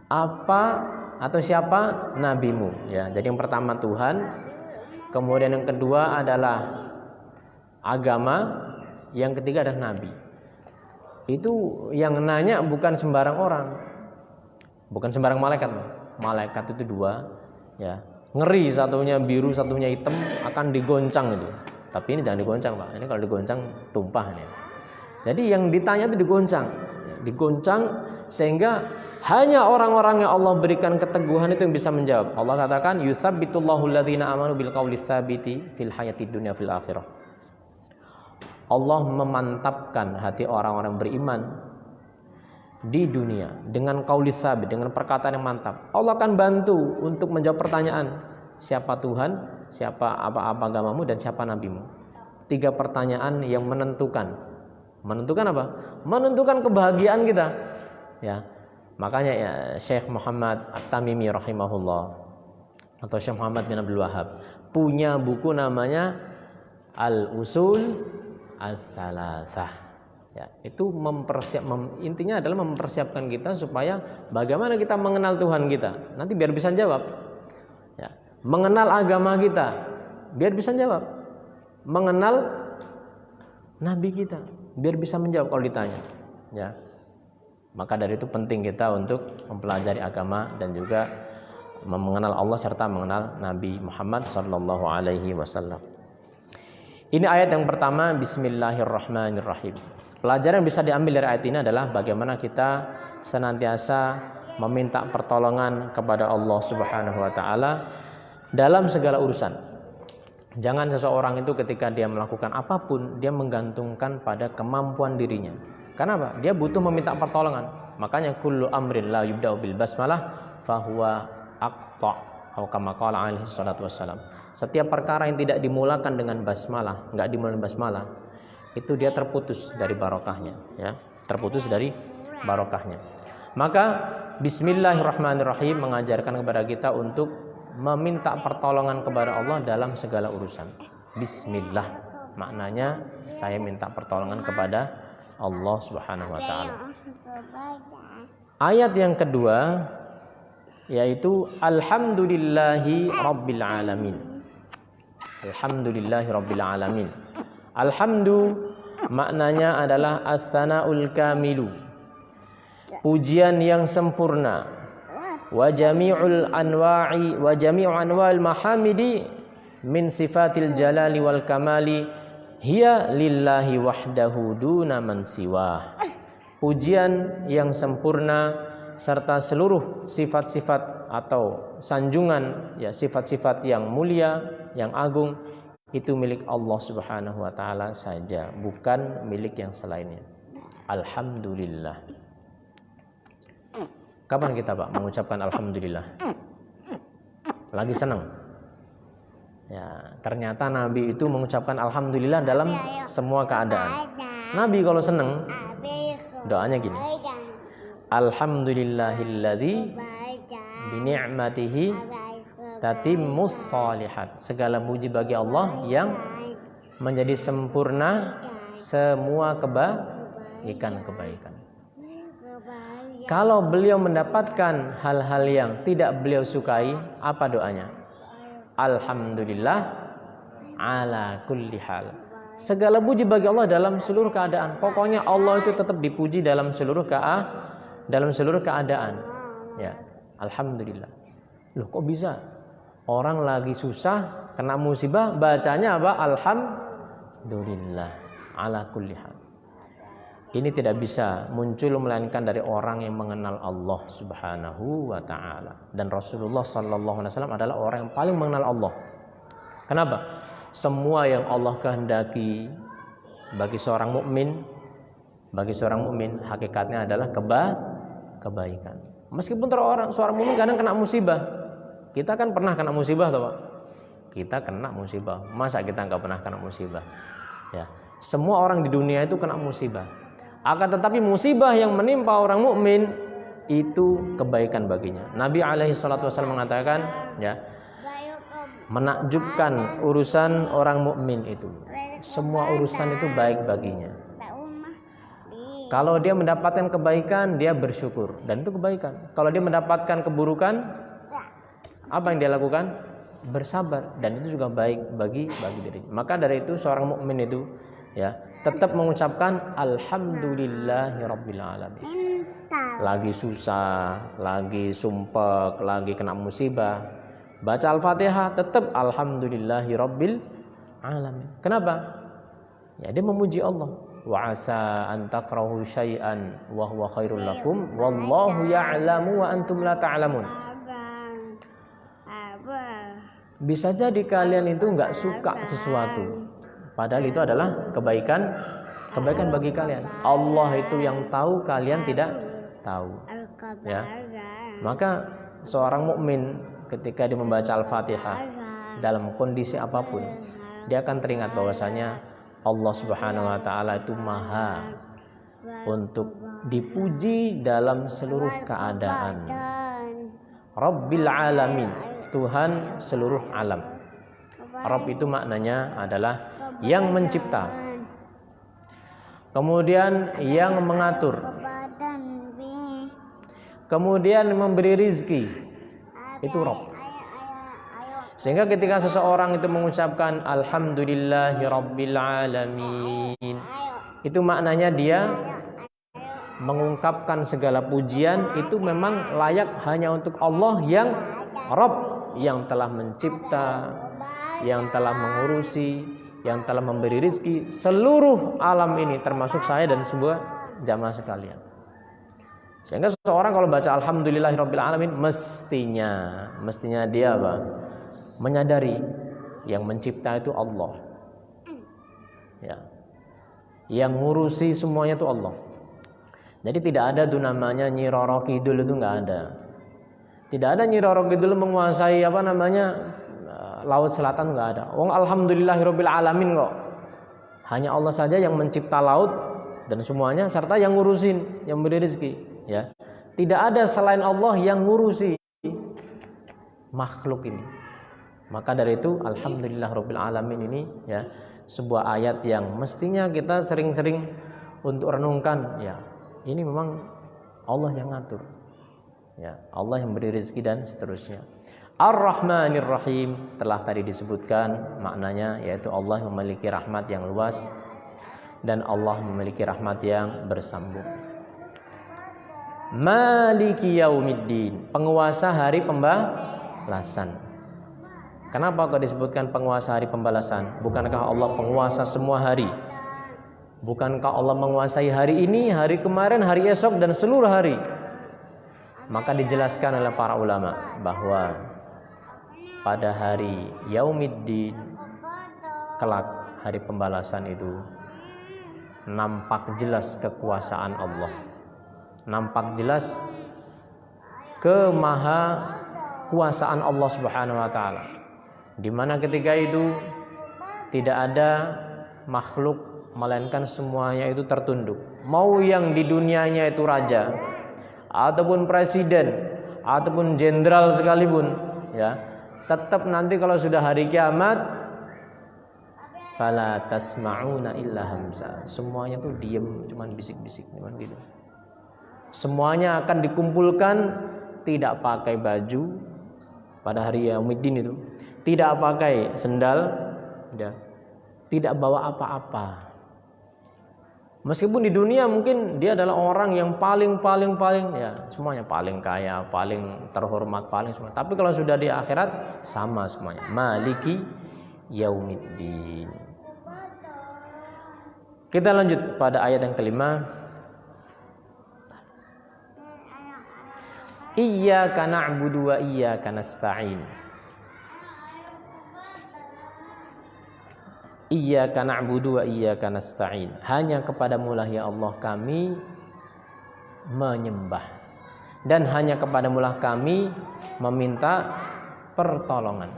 apa atau siapa nabimu? Ya, jadi yang pertama Tuhan, kemudian yang kedua adalah agama, yang ketiga adalah nabi. Itu yang nanya bukan sembarang orang. Bukan sembarang malaikat. Malaikat itu dua, ya. Ngeri, satunya biru, satunya hitam, akan digoncang itu. Tapi ini jangan digoncang, Pak. Ini kalau digoncang tumpah nih. Jadi yang ditanya itu digoncang. Digoncang sehingga hanya orang-orang yang Allah berikan keteguhan itu yang bisa menjawab. Allah katakan yutsabbitullahu alladzina amanu bil qauli tsabiti fil hayatid dunya fil akhirah. Allah memantapkan hati orang-orang beriman di dunia dengan qauli tsabit, dengan perkataan yang mantap. Allah akan bantu untuk menjawab pertanyaan, siapa Tuhan, siapa apa agamamu, dan siapa nabimu. 3 pertanyaan yang menentukan Menentukan apa? Menentukan kebahagiaan kita. Ya. Makanya ya Syekh Muhammad At-Tamimi rahimahullah atau Syekh Muhammad bin Abdul Wahhab punya buku namanya Al-Usul Ats-Tsalatsah. Ya, itu intinya adalah mempersiapkan kita supaya bagaimana kita mengenal Tuhan kita. Nanti biar bisa jawab. Ya, mengenal agama kita, biar bisa jawab. Mengenal Nabi kita, biar bisa menjawab kalau ditanya. Ya. Maka dari itu penting kita untuk mempelajari agama dan juga mengenal Allah serta mengenal Nabi Muhammad sallallahu alaihi wasallam. Ini ayat yang pertama, bismillahirrahmanirrahim. Pelajaran yang bisa diambil dari ayat ini adalah bagaimana kita senantiasa meminta pertolongan kepada Allah Subhanahu wa taala dalam segala urusan. Jangan seseorang itu ketika dia melakukan apapun dia menggantungkan pada kemampuan dirinya. Kenapa? Dia butuh meminta pertolongan. Makanya kullu amrin la yubda'u bil basmalah fahuwa aqta atau kama qala alaihi salatu wassalam. Setiap perkara yang tidak dimulakan dengan basmalah, enggak dimulai basmalah, itu dia terputus dari barokahnya, ya. Terputus dari barokahnya. Maka bismillahirrahmanirrahim mengajarkan kepada kita untuk meminta pertolongan kepada Allah dalam segala urusan. Bismillah maknanya saya minta pertolongan kepada Allah Subhanahu wa taala. Ayat yang kedua yaitu alhamdulillahi rabbil alamin. Alhamdulillahi rabbil alamin. Alhamdu maknanya adalah as-sanaul kamilu. Pujian yang sempurna. Wa jami'ul anwa'i wa jami'u anwa'il mahamidi min sifatil jalali wal kamali hiya lillahi wahdahu duna man siwah. Pujian yang sempurna serta seluruh sifat-sifat atau sanjungan ya sifat-sifat yang mulia, yang agung itu milik Allah Subhanahu wa taala saja, bukan milik yang selainnya. Alhamdulillah. Kapan kita Pak mengucapkan alhamdulillah? Lagi senang. Ya, ternyata Nabi itu mengucapkan alhamdulillah dalam semua keadaan. Nabi kalau senang doanya gini. Alhamdulillahilladzi bi ni'matihi tatimmus shalihat. Segala puji bagi Allah yang menjadi sempurna semua kebaikan. Kalau beliau mendapatkan hal-hal yang tidak beliau sukai, apa doanya? Alhamdulillah ala kulli hal. Segala puji bagi Allah dalam seluruh keadaan. Pokoknya Allah itu tetap dipuji dalam seluruh keadaan. Ya, alhamdulillah. Loh kok bisa? Orang lagi susah, kena musibah, bacanya apa? Alhamdulillah ala kulli hal. Ini tidak bisa muncul melainkan dari orang yang mengenal Allah Subhanahu wa taala. Dan Rasulullah sallallahu alaihi wasallam adalah orang yang paling mengenal Allah. Kenapa? Semua yang Allah kehendaki bagi seorang mukmin hakikatnya adalah kebaikan. Meskipun seorang mukmin kadang kena musibah. Kita kan pernah kena musibah toh, Pak? Kita kena musibah. Masa kita enggak pernah kena musibah? Ya. Semua orang di dunia itu kena musibah. Akan tetapi musibah yang menimpa orang mukmin itu kebaikan baginya. Nabi alaihi salatu wasallam mengatakan, ya, menakjubkan urusan orang mukmin itu. Semua urusan itu baik baginya. Kalau dia mendapatkan kebaikan, dia bersyukur dan itu kebaikan. Kalau dia mendapatkan keburukan, apa yang dia lakukan? Bersabar dan itu juga baik bagi dirinya. Maka dari itu seorang mukmin itu ya tetap mengucapkan alhamdulillahirabbil alamin. Lagi susah, lagi sumpek, lagi kena musibah, baca Al-Fatihah tetap alhamdulillahirabbil alamin. Kenapa? Ya dia memuji Allah. Wa asa an takrahu syai'an wa huwa khairul lakum wallahu ya'lamu wa antum la ta'lamun. Bisa jadi kalian itu enggak suka sesuatu, padahal itu adalah kebaikan bagi kalian. Allah itu yang tahu, kalian tidak tahu. Ya. Maka seorang mukmin ketika dia membaca Al-Fatihah dalam kondisi apapun, dia akan teringat bahwasanya Allah Subhanahu wa taala itu maha untuk dipuji dalam seluruh keadaan. Rabbil alamin, Tuhan seluruh alam. Rabb itu maknanya adalah yang mencipta, kemudian yang mengatur, kemudian memberi rizki. Itu Rabb. Sehingga ketika seseorang itu mengucapkan Alhamdulillahi Rabbil Alamin, itu maknanya dia mengungkapkan segala pujian itu memang layak hanya untuk Allah yang Rabb, yang telah mencipta, yang telah mengurusi, yang telah memberi rizki seluruh alam ini, termasuk saya dan semua jamaah sekalian. Sehingga seseorang kalau baca Alhamdulillahi Rabbil Alamin, mestinya dia apa? Menyadari yang mencipta itu Allah, ya, yang ngurusi semuanya itu Allah. Jadi tidak ada tuh namanya Nyi Roro Kidul, itu nggak ada. Tidak ada Nyi Roro Kidul menguasai laut selatan, nggak ada. Alhamdulillahirabbil alamin kok. Hanya Allah saja yang mencipta laut dan semuanya, serta yang ngurusin, yang beri rezeki, ya. Tidak ada selain Allah yang ngurusi makhluk ini. Maka dari itu Alhamdulillahirabbil alamin ini, ya, sebuah ayat yang mestinya kita sering-sering untuk renungkan, ya. Ini memang Allah yang ngatur, ya, Allah yang beri rezeki dan seterusnya. Ar-Rahmanir Rahim telah tadi disebutkan maknanya, yaitu Allah memiliki rahmat yang luas dan Allah memiliki rahmat yang bersambung. Maliki Yaumiddin, penguasa hari pembalasan. Kenapa kok disebutkan penguasa hari pembalasan? Bukankah Allah penguasa semua hari? Bukankah Allah menguasai hari ini, hari kemarin, hari esok, dan seluruh hari? Maka dijelaskan oleh para ulama bahwa pada hari Yaumiddin, kelak hari pembalasan itu, nampak jelas kekuasaan Allah, nampak jelas kemahakuasaan Allah Subhanahu wa taala, di mana ketika itu tidak ada makhluk melainkan semuanya itu tertunduk. Mau yang di dunianya itu raja, ataupun presiden, ataupun jenderal sekalipun, ya, tetap nanti kalau sudah hari kiamat, fala tasma'una illa hamsa, semuanya tuh diem, cuman bisik-bisik, cuman gitu. Semuanya akan dikumpulkan, tidak pakai baju pada hari Yaumiddin itu, tidak pakai sendal, ya, tidak bawa apa-apa. Meskipun di dunia mungkin dia adalah orang yang paling, ya, semuanya paling kaya, paling terhormat, paling semua. Tapi kalau sudah di akhirat sama semuanya. Maliki Yaumiddin. Kita lanjut pada ayat yang kelima. Iyyaka na'budu wa iyyaka nasta'in. Iyyaka na'budu wa iyyaka nasta'in. Hanya kepadamu lah ya Allah kami menyembah, dan hanya kepadamu lah kami meminta pertolongan.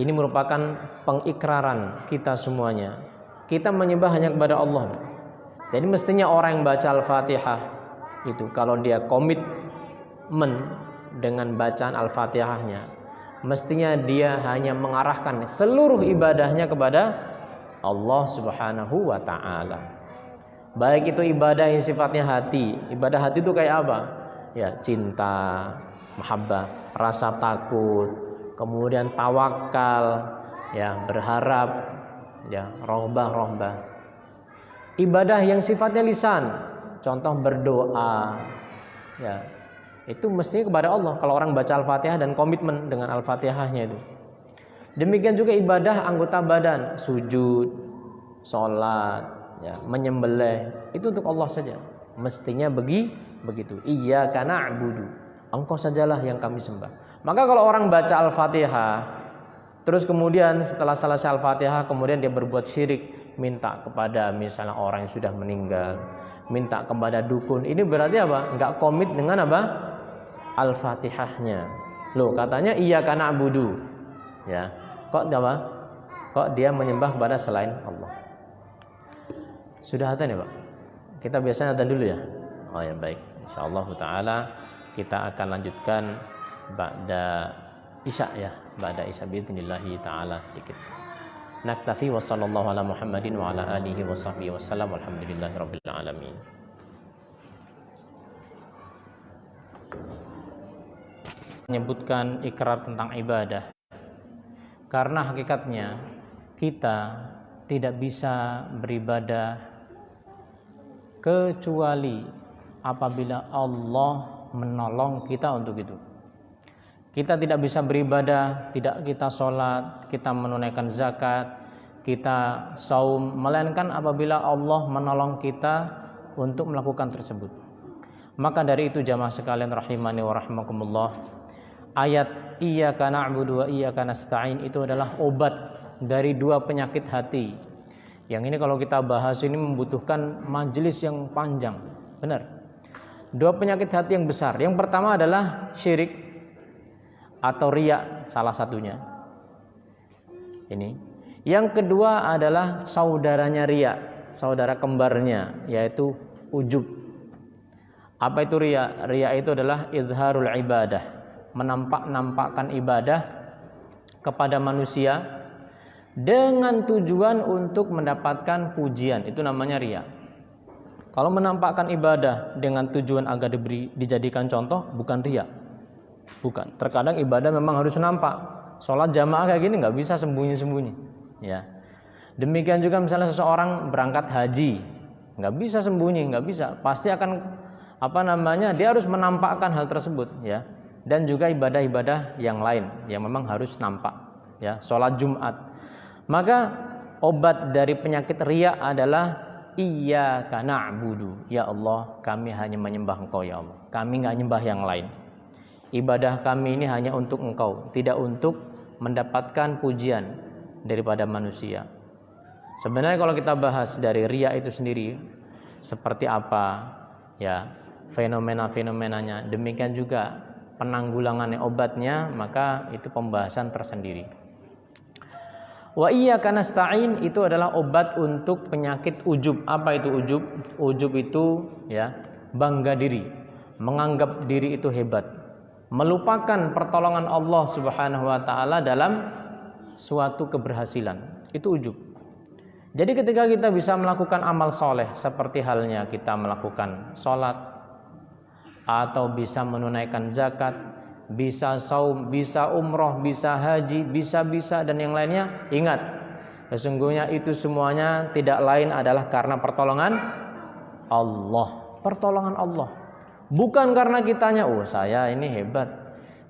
Ini merupakan pengikraran kita semuanya. Kita menyembah hanya kepada Allah. Jadi mestinya orang yang baca Al-Fatihah itu, kalau dia komitmen dengan bacaan Al-Fatihahnya, mestinya dia hanya mengarahkan seluruh ibadahnya kepada Allah Subhanahu wa ta'ala. Baik itu ibadah yang sifatnya hati. Ibadah hati itu kayak apa? Ya, cinta, mahabbah, rasa takut, kemudian tawakal, ya, berharap, ya, rohbah. Ibadah yang sifatnya lisan, contoh berdoa, ya, itu mestinya kepada Allah kalau orang baca Al-Fatihah dan komitmen dengan Al-Fatihahnya itu. Demikian juga ibadah anggota badan, sujud, sholat, ya, menyembelih, itu untuk Allah saja. Mestinya begitu. Iyyaka na'budu, Engkau sajalah yang kami sembah. Maka kalau orang baca Al-Fatihah, terus kemudian setelah selesai Al-Fatihah kemudian dia berbuat syirik, minta kepada misalnya orang yang sudah meninggal, minta kepada dukun, ini berarti apa? Enggak komit dengan apa? Al-Fatihahnya. Loh, katanya iyyaka na'budu. Ya. Kok apa? kok dia menyembah kepada selain Allah. Sudah adzan ya Pak? Kita biasanya adzan dulu ya. Oh ya baik. Insyaallah taala kita akan lanjutkan ba'da isya ya, ba'da isya باذنillah taala sedikit. Naktafi wa sallallahu ala Muhammadin wa ala alihi wa sahbihi wasallam walhamdulillahirabbil alamin. Menyebutkan ikrar tentang ibadah, karena hakikatnya kita tidak bisa beribadah kecuali apabila Allah menolong kita untuk itu. Kita tidak bisa beribadah, tidak kita sholat, kita menunaikan zakat, kita saum, melainkan apabila Allah menolong kita untuk melakukan tersebut. Maka dari itu jamaah sekalian rahimani wa rahimakumullah, ayat iyyaka na'budu wa iyyaka nasta'in itu adalah obat dari dua penyakit hati. Yang ini kalau kita bahas ini membutuhkan majelis yang panjang. Benar. Dua penyakit hati yang besar. Yang pertama adalah syirik atau riya, salah satunya. Ini. Yang kedua adalah saudaranya riya, saudara kembarnya, yaitu ujub. Apa itu riya? Riya itu adalah izharul ibadah, menampak-nampakkan ibadah kepada manusia dengan tujuan untuk mendapatkan pujian. Itu namanya riya. Kalau menampakkan ibadah dengan tujuan agar dijadikan contoh, bukan riya. Bukan. Terkadang ibadah memang harus nampak. Sholat jamaah kayak gini nggak bisa sembunyi-sembunyi. Ya. Demikian juga misalnya seseorang berangkat haji, nggak bisa sembunyi, nggak bisa. Pasti akan dia harus menampakkan hal tersebut, ya. Dan juga ibadah-ibadah yang lain yang memang harus nampak, ya. Sholat Jumat. Maka obat dari penyakit riya adalah iyyaka na'budu. Ya Allah, kami hanya menyembah Engkau ya Allah. Kami nggak nyembah yang lain. Ibadah kami ini hanya untuk Engkau, tidak untuk mendapatkan pujian daripada manusia. Sebenarnya kalau kita bahas dari riya itu sendiri seperti apa, ya, fenomena-fenomenanya, demikian juga penanggulangannya, obatnya, maka itu pembahasan tersendiri. Wa iyyaka nasta'in itu adalah obat untuk penyakit ujub. Apa itu ujub? Ujub itu, ya, bangga diri, menganggap diri itu hebat, melupakan pertolongan Allah Subhanahu wa taala dalam suatu keberhasilan. Itu ujub. Jadi ketika kita bisa melakukan amal soleh seperti halnya kita melakukan sholat atau bisa menunaikan zakat, bisa saum, bisa umroh, bisa haji, bisa dan yang lainnya, ingat, sesungguhnya itu semuanya tidak lain adalah karena pertolongan Allah. Pertolongan Allah. Bukan karena kitanya, oh saya ini hebat,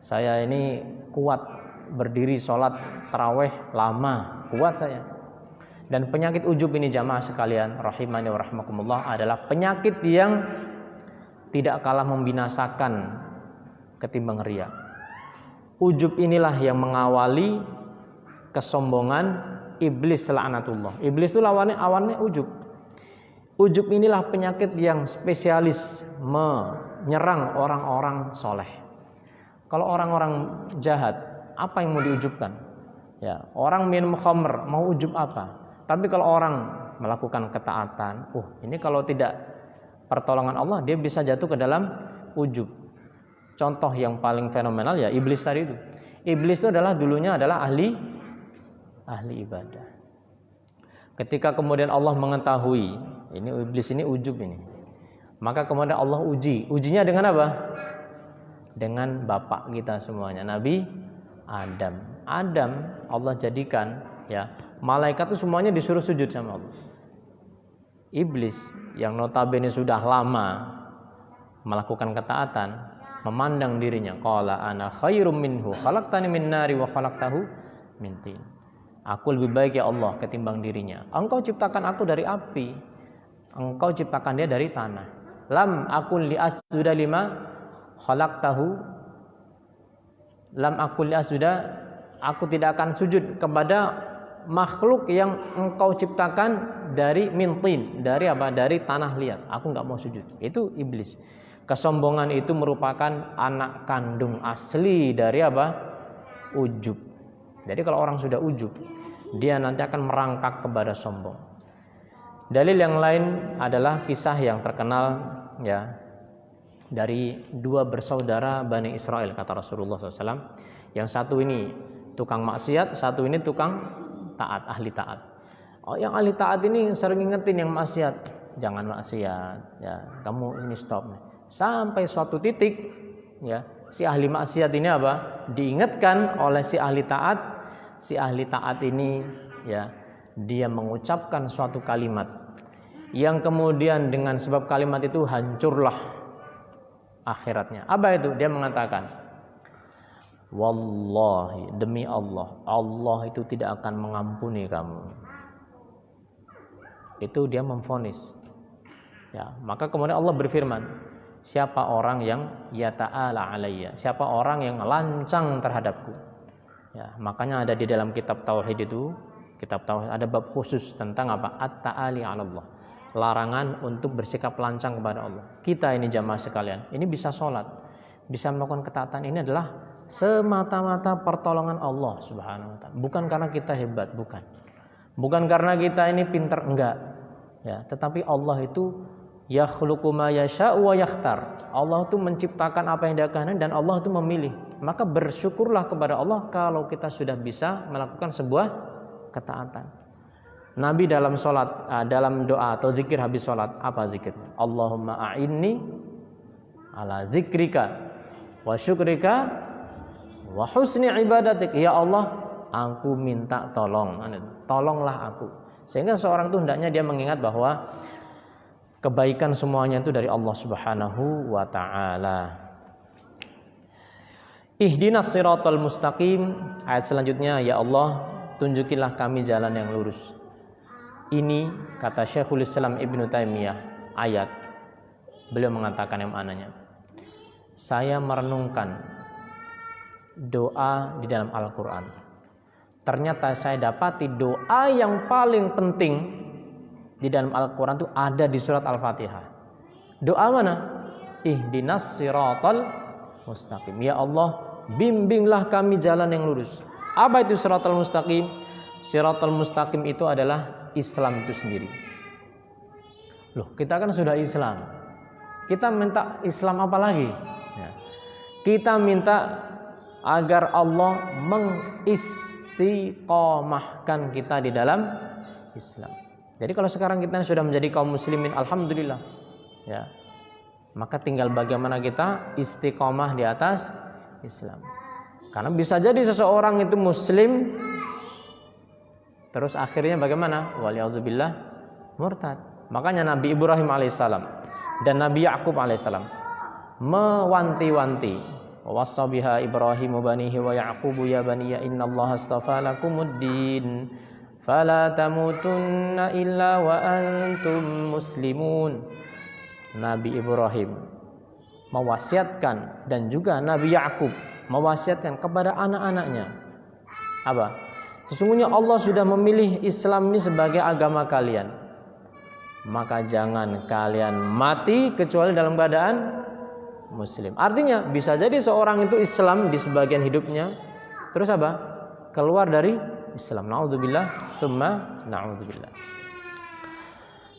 saya ini kuat berdiri sholat taraweh lama, kuat saya. Dan penyakit ujub ini jamaah sekalian rahimani wa rahmakumullah adalah penyakit yang tidak kalah membinasakan ketimbang riya. Ujub inilah yang mengawali kesombongan iblis laknatullah. Iblis itu awalnya ujub. Ujub inilah penyakit yang spesialis menyerang orang-orang soleh. Kalau orang-orang jahat, apa yang mau diujubkan? Ya, orang minum khamr mau ujub apa? Tapi kalau orang melakukan ketaatan, ini kalau tidak pertolongan Allah, dia bisa jatuh ke dalam ujub. Contoh yang paling fenomenal ya iblis tadi itu. Iblis itu dulunya adalah ahli ibadah. Ketika kemudian Allah mengetahui ini iblis ini ujub ini, maka kemudian Allah uji. Ujinya dengan apa? Dengan bapak kita semuanya, Nabi Adam. Adam Allah jadikan, ya, malaikat itu semuanya disuruh sujud sama Allah. Iblis yang notabene sudah lama melakukan ketaatan, memandang dirinya, qala ana khairum minhu khalaqtani min nari wa khalaqtahu min tin. Aku lebih baik ya Allah ketimbang dirinya. Engkau ciptakan aku dari api, engkau ciptakan dia dari tanah. Lam akun li asjuda lima khalaqtahu, lam akun li asjuda, aku tidak akan sujud kepada makhluk yang engkau ciptakan dari mintin, dari apa? Dari tanah liat. Aku enggak mau sujud. Itu iblis. Kesombongan itu merupakan anak kandung asli dari apa? Ujub. Jadi kalau orang sudah ujub, dia nanti akan merangkak kepada sombong. Dalil yang lain adalah kisah yang terkenal ya dari dua bersaudara Bani Israel, kata Rasulullah SAW. Yang satu ini tukang maksiat, satu ini tukang taat, ahli taat. Oh, yang ahli taat ini sering ngingetin yang maksiat, jangan maksiat, ya kamu ini stop. Sampai suatu titik, ya si ahli maksiat ini apa? Diingatkan oleh si ahli taat. Si ahli taat ini, ya dia mengucapkan suatu kalimat yang kemudian dengan sebab kalimat itu hancurlah akhiratnya. Apa itu? Dia mengatakan, wallahi, demi Allah, Allah itu tidak akan mengampuni kamu. Itu dia memvonis. Ya, maka kemudian Allah berfirman, siapa orang yang yata'ala alayya, siapa orang yang lancang terhadapku. Ya, makanya ada di dalam kitab tauhid itu, kitab tauhid ada bab khusus tentang apa? At-ta'ali 'ala Allah. Larangan untuk bersikap lancang kepada Allah. Kita ini jamaah sekalian, ini bisa sholat, bisa melakukan ketaatan, ini adalah semata-mata pertolongan Allah Subhanahu wa ta'ala. Bukan karena kita hebat, bukan. Bukan karena kita ini pintar, enggak. Ya, tetapi Allah itu yakhluqu ma yasha'u wa yakhtar. Allah itu menciptakan apa yang Dia kehendaki dan Allah itu memilih. Maka bersyukurlah kepada Allah kalau kita sudah bisa melakukan sebuah ketaatan. Nabi dalam sholat, dalam doa atau zikir habis sholat, apa zikirnya? Allahumma a'inni ala zikrika wa syukrika wa husni ibadatik. Ya Allah, aku minta tolonglah aku. Sehingga seorang itu hendaknya dia mengingat bahwa kebaikan semuanya itu dari Allah Subhanahu wa ta'ala. Ihdinas siratal mustaqim. Ayat selanjutnya, ya Allah, tunjukilah kami jalan yang lurus. Ini kata Syekhul Islam Ibnu Taimiyah, ayat beliau mengatakan yang maknanya, saya merenungkan doa di dalam Al-Quran. Ternyata saya dapati doa yang paling penting di dalam Al-Quran itu ada di surat Al-Fatihah. Doa mana? Ihdinas siratal mustaqim. Ya Allah, bimbinglah kami jalan yang lurus. Apa itu siratal mustaqim? Siratal mustaqim itu adalah Islam itu sendiri. Loh, kita kan sudah Islam. Kita minta Islam apa lagi? Ya. Kita minta agar Allah mengistiqomahkan kita di dalam Islam. Jadi kalau sekarang kita sudah menjadi kaum muslimin, alhamdulillah. Ya. Maka tinggal bagaimana kita istiqomah di atas Islam. Karena bisa jadi seseorang itu muslim terus akhirnya bagaimana? Waliyadzubillah murtad. Makanya Nabi Ibrahim alaihissalam dan Nabi Yakub alaihissalam mewanti-wanti, wassabiha Ibrahimu banihi wa Yaqubu ya baniya innallaha astafa lakumuddin fala tamutunna illa wa antum muslimun. Nabi Ibrahim mewasiatkan dan juga Nabi Yakub mewasiatkan kepada anak-anaknya apa? Sesungguhnya Allah sudah memilih Islam ini sebagai agama kalian. Maka jangan kalian mati kecuali dalam keadaan muslim. Artinya bisa jadi seorang itu Islam di sebagian hidupnya, terus apa? Keluar dari Islam. Na'udzubillah, tsumma na'udzubillah.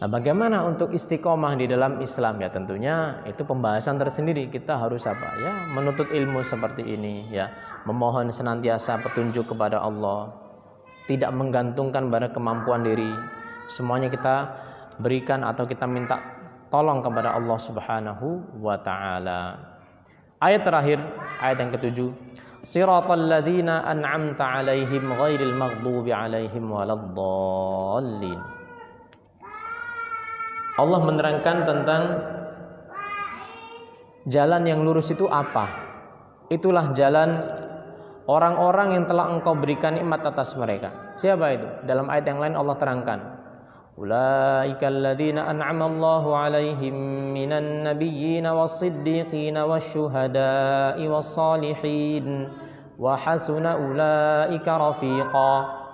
Nah, bagaimana untuk istiqomah di dalam Islam? Ya tentunya itu pembahasan tersendiri. Kita harus apa? Ya, menuntut ilmu seperti ini, ya, memohon senantiasa petunjuk kepada Allah. Tidak menggantungkan pada kemampuan diri. Semuanya kita berikan atau kita minta tolong kepada Allah Subhanahu wa ta'ala. Ayat terakhir, ayat yang ke-7. Siratal ladzina an'amta 'alaihim ghairil maghdubi 'alaihim waladdallin. Allah menerangkan tentang jalan yang lurus itu apa? Itulah jalan orang-orang yang telah Engkau berikan nikmat atas mereka. Siapa itu? Dalam ayat yang lain Allah terangkan, ulaikal ladzina an'ama Allahu 'alaihim minan nabiyyin was-siddiqin wasyuhada'i was-salihin wa hasuna ulaika rafiqa.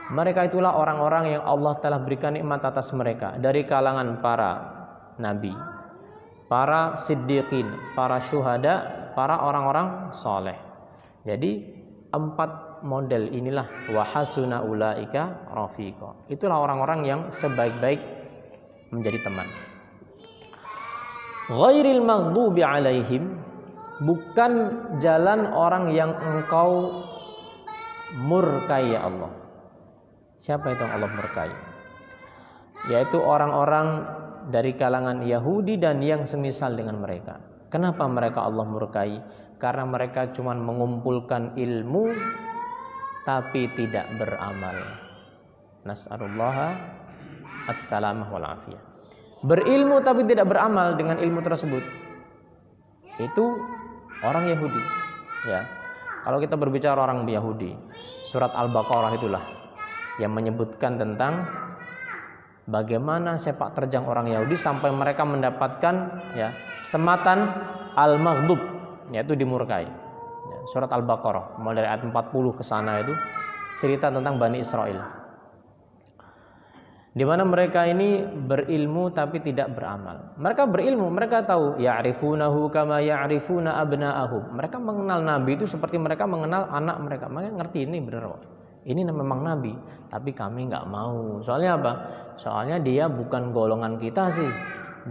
Mereka itulah orang-orang yang Allah telah berikan nikmat atas mereka dari kalangan para nabi, para siddiqin, para syuhada, para orang-orang soleh. Jadi 4 model inilah wa hasuna ulaika rafiqa. Itulah orang-orang yang sebaik-baik menjadi teman. Ghairil maghdubi alaihim, bukan jalan orang yang engkau murkai ya Allah. Siapa itu yang Allah murkai? Yaitu orang-orang dari kalangan Yahudi dan yang semisal dengan mereka. Kenapa mereka Allah murkai? Karena mereka cuma mengumpulkan ilmu tapi tidak beramal. Nas'alullaha as-salamah wal afiyah. Berilmu tapi tidak beramal dengan ilmu tersebut, itu orang Yahudi. Ya, kalau kita berbicara orang Yahudi, surat Al-Baqarah itulah yang menyebutkan tentang bagaimana sepak terjang orang Yahudi sampai mereka mendapatkan ya sematan al-maghdub, yaitu dimurkai. Ya, surat Al-Baqarah mulai dari ayat 40 ke sana itu cerita tentang Bani Israel, di mana mereka ini berilmu tapi tidak beramal. Mereka berilmu, mereka tahu ya'rifunahu kama ya'rifuna abna'ahum. Mereka mengenal Nabi itu seperti mereka mengenal anak mereka. Mereka ngerti ini benar kok. Ini memang Nabi, tapi kami nggak mau. Soalnya apa? Soalnya dia bukan golongan kita sih.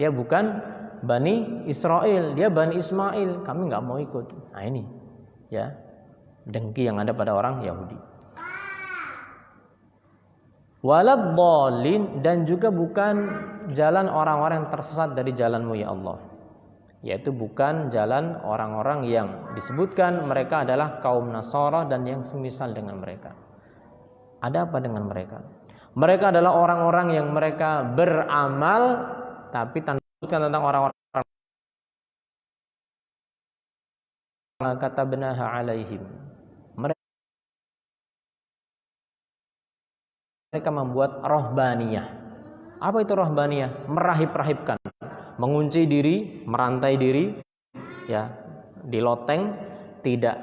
Dia bukan Bani Israel, dia Bani Ismail. Kami nggak mau ikut. Nah ini, ya, dengki yang ada pada orang Yahudi. Waladhdallin, dan juga bukan jalan orang-orang yang tersesat dari jalan-Mu ya Allah. Yaitu bukan jalan orang-orang yang disebutkan mereka adalah kaum Nasara dan yang semisal dengan mereka. Ada apa dengan mereka? Mereka adalah orang-orang yang mereka beramal tapi tanpa tentang orang-orang katabnaha alaihim. Mereka membuat rohbaniyah. Apa itu rohbaniyah? Merahib-rahibkan, mengunci diri, merantai diri, ya, di loteng, tidak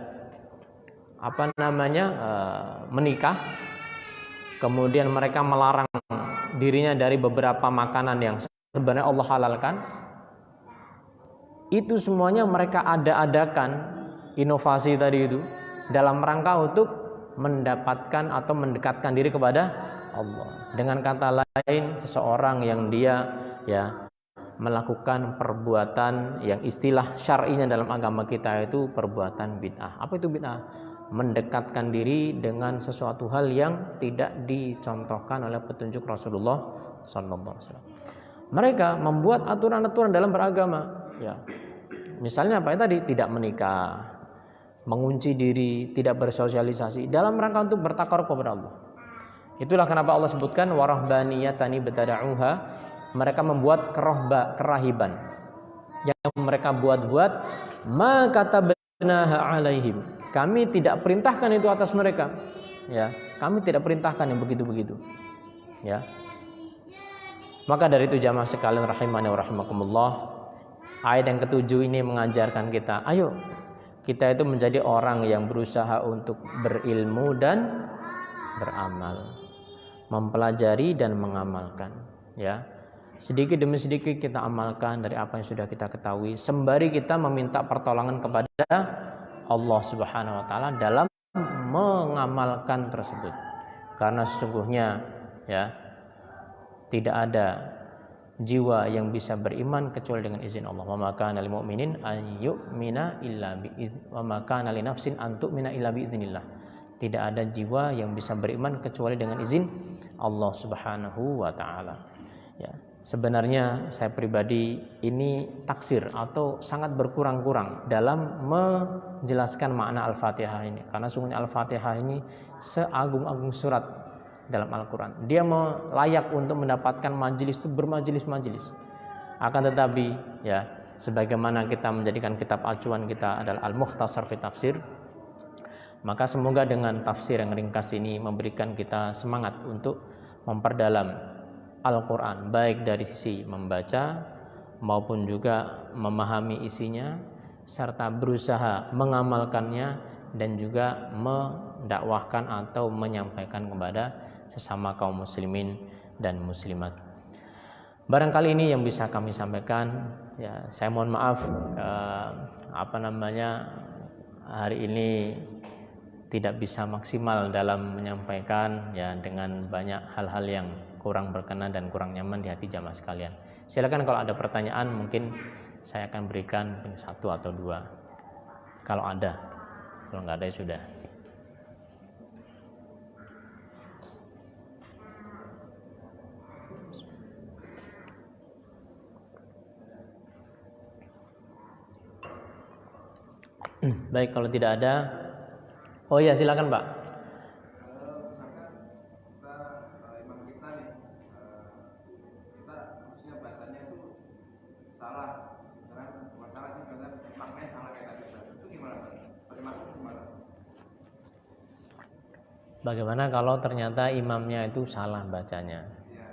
menikah. Kemudian mereka melarang dirinya dari beberapa makanan yang sebenarnya Allah halalkan. Itu semuanya mereka ada-adakan, inovasi tadi itu dalam rangka untuk mendapatkan atau mendekatkan diri kepada Allah. Dengan kata lain, seseorang yang dia ya melakukan perbuatan yang istilah syar'inya dalam agama kita itu perbuatan bid'ah. Apa itu bid'ah? Mendekatkan diri dengan sesuatu hal yang tidak dicontohkan oleh petunjuk Rasulullah SAW. Mereka membuat aturan-aturan dalam beragama. Ya, misalnya apa tadi? Tidak menikah, mengunci diri, tidak bersosialisasi dalam rangka untuk bertakarub kepada Allah. Itulah kenapa Allah sebutkan warahbaniyatani betada'uha. Mereka membuat kerahiban yang mereka buat-buat, maka tabenaha alaihim. Kami tidak perintahkan itu atas mereka. Ya, kami tidak perintahkan yang begitu-begitu. Ya. Maka dari itu jamaah sekalian rahimani wa rahimakumullah, ayat yang ketujuh ini mengajarkan kita, ayo kita itu menjadi orang yang berusaha untuk berilmu dan beramal, mempelajari dan mengamalkan. Ya, sedikit demi sedikit kita amalkan dari apa yang sudah kita ketahui, sembari kita meminta pertolongan kepada Allah Subhanahu wa taala dalam mengamalkan tersebut. Karena sesungguhnya ya tidak ada jiwa yang bisa beriman kecuali dengan izin Allah. Wa ma kana lil mu'minin an yu'mina illa bi wa ma kana li nafsin an tu'mina illa bi idznillah. Tidak ada jiwa yang bisa beriman kecuali dengan izin Allah Subhanahu wa taala. Ya, sebenarnya saya pribadi ini taksir atau sangat berkurang-kurang dalam menjelaskan makna Al-Fatihah ini, karena sungguhnya Al-Fatihah ini seagung-agung surat dalam Al-Quran. Dia layak untuk mendapatkan majelis itu bermajelis-majelis. Akan tetapi ya, sebagaimana kita menjadikan kitab acuan kita adalah Al-Mukhtasar fi Tafsir, maka semoga dengan tafsir yang ringkas ini memberikan kita semangat untuk memperdalam Al-Quran, baik dari sisi membaca maupun juga memahami isinya, serta berusaha mengamalkannya dan juga mendakwahkan atau menyampaikan kepada sesama kaum muslimin dan muslimat. Barangkali ini yang bisa kami sampaikan. Ya, saya mohon maaf hari ini tidak bisa maksimal dalam menyampaikan ya dengan banyak hal-hal yang kurang berkenan dan kurang nyaman di hati jamaah sekalian. Silakan kalau ada pertanyaan mungkin saya akan berikan satu atau dua kalau ada. Kalau nggak ada ya sudah. Baik, kalau tidak ada, oh ya silakan Pak. Imam kita nih, kita maksudnya bacanya itu salah, karena masalah sih karena maknanya salah kayak tadi. Itu gimana Pak? Bagaimana? Bagaimana kalau ternyata imamnya itu salah bacanya?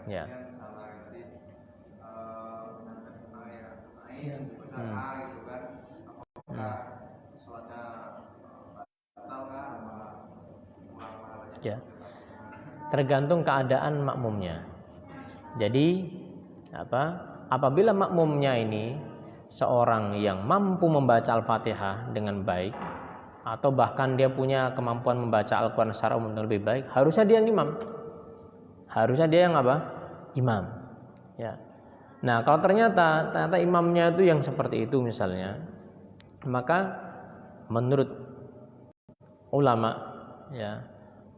Ya. Salah tadi, ain besar A gitu kan? Apakah sholatnya batal kah? Ya. Tergantung keadaan makmumnya. Jadi apabila makmumnya ini seorang yang mampu membaca Al-Fatihah dengan baik atau bahkan dia punya kemampuan membaca Al-Quran secara umum lebih baik, harusnya dia yang imam. Harusnya dia yang imam. Ya. Nah, kalau ternyata imamnya itu yang seperti itu misalnya, maka menurut ulama ya,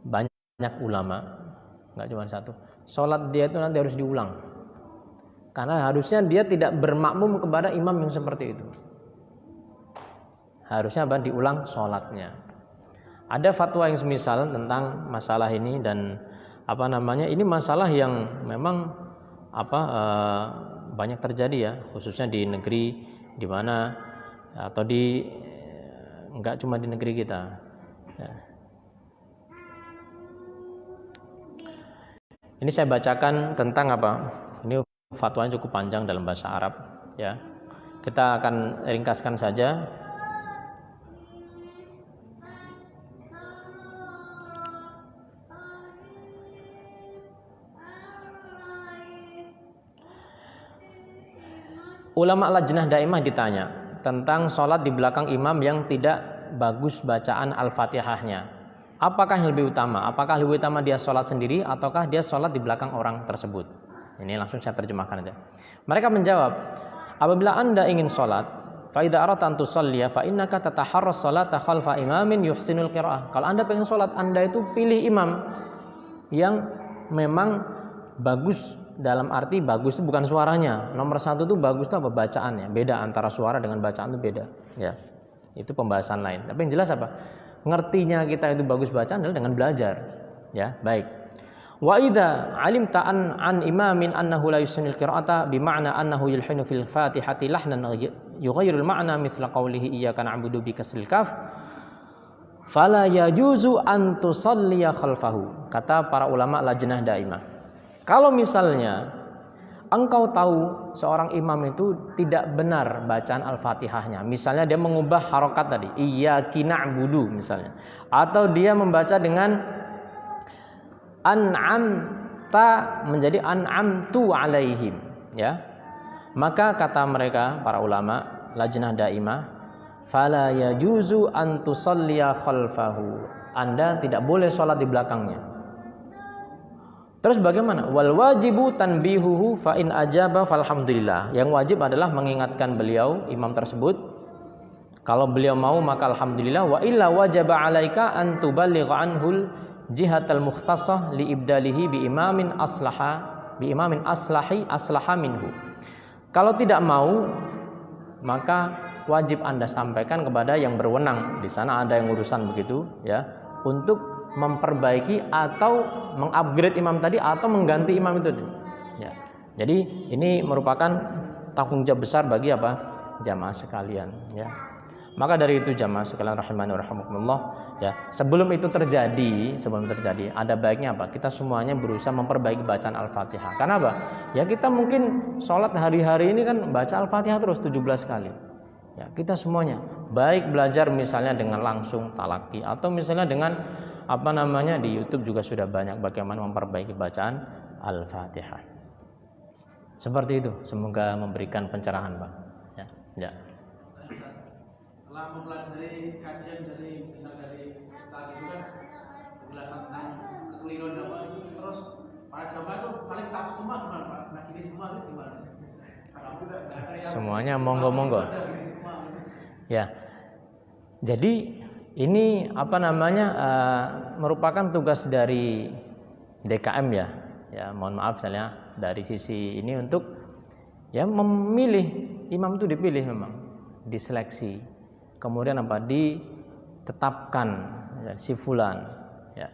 banyak ulama, nggak cuma satu, sholat dia itu nanti harus diulang karena harusnya dia tidak bermakmum kepada imam yang seperti itu. Harusnya diulang sholatnya. Ada fatwa yang semisal tentang masalah ini dan ini masalah yang memang banyak terjadi ya, khususnya di negeri di mana atau enggak cuma di negeri kita ya. Ini saya bacakan tentang ini fatwanya cukup panjang dalam bahasa Arab ya. Kita akan ringkaskan saja. Ulama Lajnah Daimah ditanya tentang sholat di belakang imam yang tidak bagus bacaan Al-Fatihahnya. Apakah yang lebih utama? Apakah lebih utama dia sholat sendiri ataukah dia sholat di belakang orang tersebut? Ini langsung saya terjemahkan aja. Mereka menjawab, apabila Anda ingin sholat, fa idza aradta an tusalliya fa innaka tataharras sholata khalfa imamin yuhsinul qiraah. Kalau Anda pengen sholat, Anda itu pilih imam yang memang bagus. Dalam arti bagus itu bukan suaranya. Nomor satu itu bagus itu bacaannya. Beda antara suara dengan bacaan itu beda. Ya, itu pembahasan lain. Tapi yang jelas ngertinya kita itu bagus bacaan adalah dengan belajar. Ya, baik. Wa idza alimta an imamin annahu la yusanil qira'ata bima'na annahu yulhinu fil Fatihati lahnan yughayyirul ma'na mithla qawlihi iyyaka na'budu bi kasril kaf fala yajuzu an tusalliya khalfahu. Kata para ulama Lajnah Daimah. Kalau misalnya engkau tahu seorang imam itu tidak benar bacaan Al-Fatihahnya, misalnya dia mengubah harokat tadi, iyyaki na'budu misalnya, atau dia membaca dengan an'amta menjadi an'amtu alaihim, ya, maka kata mereka para ulama Lajnah Daimah, fala yajuzu an tusalliya khalfahu. Anda tidak boleh sholat di belakangnya. Terus bagaimana? Wal wajibu tanbihuhu fa in ajaba falhamdulillah. Yang wajib adalah mengingatkan beliau imam tersebut. Kalau beliau mau maka alhamdulillah, wa illa wajaba alaika an tuballigha anhul jihatal mukhtasah li ibdalihi bi imamin aslaha minhu. Kalau tidak mau maka wajib Anda sampaikan kepada yang berwenang. Di sana ada yang urusan begitu ya, untuk memperbaiki atau mengupgrade imam tadi atau mengganti imam itu ya. Jadi ini merupakan tanggung jawab besar bagi jamaah sekalian ya. Maka dari itu jamaah sekalian rahimani wa rahimakumullah ya, sebelum terjadi ada baiknya kita semuanya berusaha memperbaiki bacaan Al-Fatihah. Karena ya kita mungkin sholat hari-hari ini kan baca Al-Fatihah terus 17 kali. Ya, kita semuanya baik belajar misalnya dengan langsung talaki atau misalnya dengan di YouTube juga sudah banyak bagaimana memperbaiki bacaan Al-Fatihah. Seperti itu, semoga memberikan pencerahan, Pak. Ya. Setelah mempelajari kajian dari Ustaz itu agama itu paling takut semua gimana Pak? Nah ini semua itu gimana? Semuanya monggo-monggo. Ya. Jadi ini apa namanya merupakan tugas dari DKM ya. Ya, mohon maaf misalnya dari sisi ini untuk ya memilih imam itu dipilih memang, diseleksi. Kemudian apa? Ditetapkan ya, si fulan ya.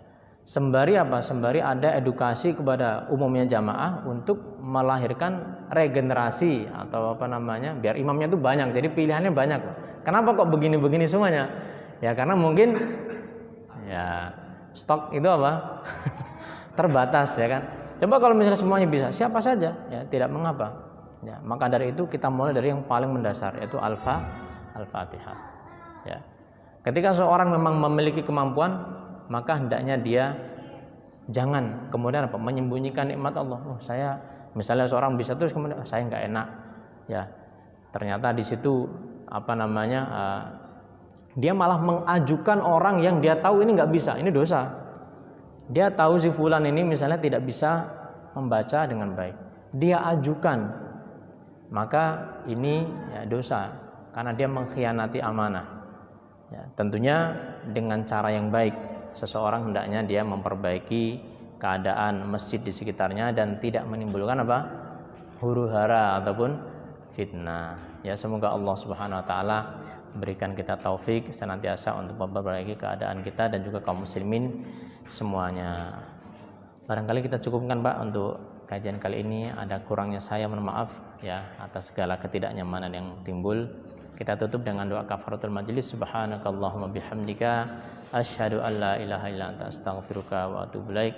Sembari apa? Sembari ada edukasi kepada umumnya jamaah untuk melahirkan regenerasi atau apa namanya, biar imamnya itu banyak, jadi pilihannya banyak. Kenapa kok begini-begini semuanya? Ya karena mungkin ya stok itu apa? Terbatas ya kan. Coba kalau misalnya semuanya bisa, siapa saja ya tidak mengapa. Ya, maka dari itu kita mulai dari yang paling mendasar yaitu Al-Fatihah. Ya. Ketika seorang memang memiliki kemampuan, maka hendaknya dia jangan kemudian apa? Menyembunyikan nikmat Allah. Oh, saya misalnya seorang bisa terus kemudian saya nggak enak. Ya. Ternyata di situ apa namanya? Dia malah mengajukan orang yang dia tahu ini nggak bisa, ini dosa. Dia tahu si fulan ini misalnya tidak bisa membaca dengan baik, dia ajukan, maka ini ya dosa karena dia mengkhianati amanah. Ya, tentunya dengan cara yang baik, seseorang hendaknya dia memperbaiki keadaan masjid di sekitarnya dan tidak menimbulkan apa? Huru-hara ataupun fitnah. Ya, semoga Allah Subhanahu wa taala berikan kita taufik senantiasa untuk memperbaiki keadaan kita dan juga kaum muslimin semuanya. Barangkali kita cukupkan Pak untuk kajian kali ini. Ada kurangnya saya mohon maaf ya atas segala ketidaknyamanan yang timbul. Kita tutup dengan doa kafaratul majelis. Subhanakallahumma bihamdika asyhadu an la ilaha illa anta astaghfiruka wa atubu ilaik.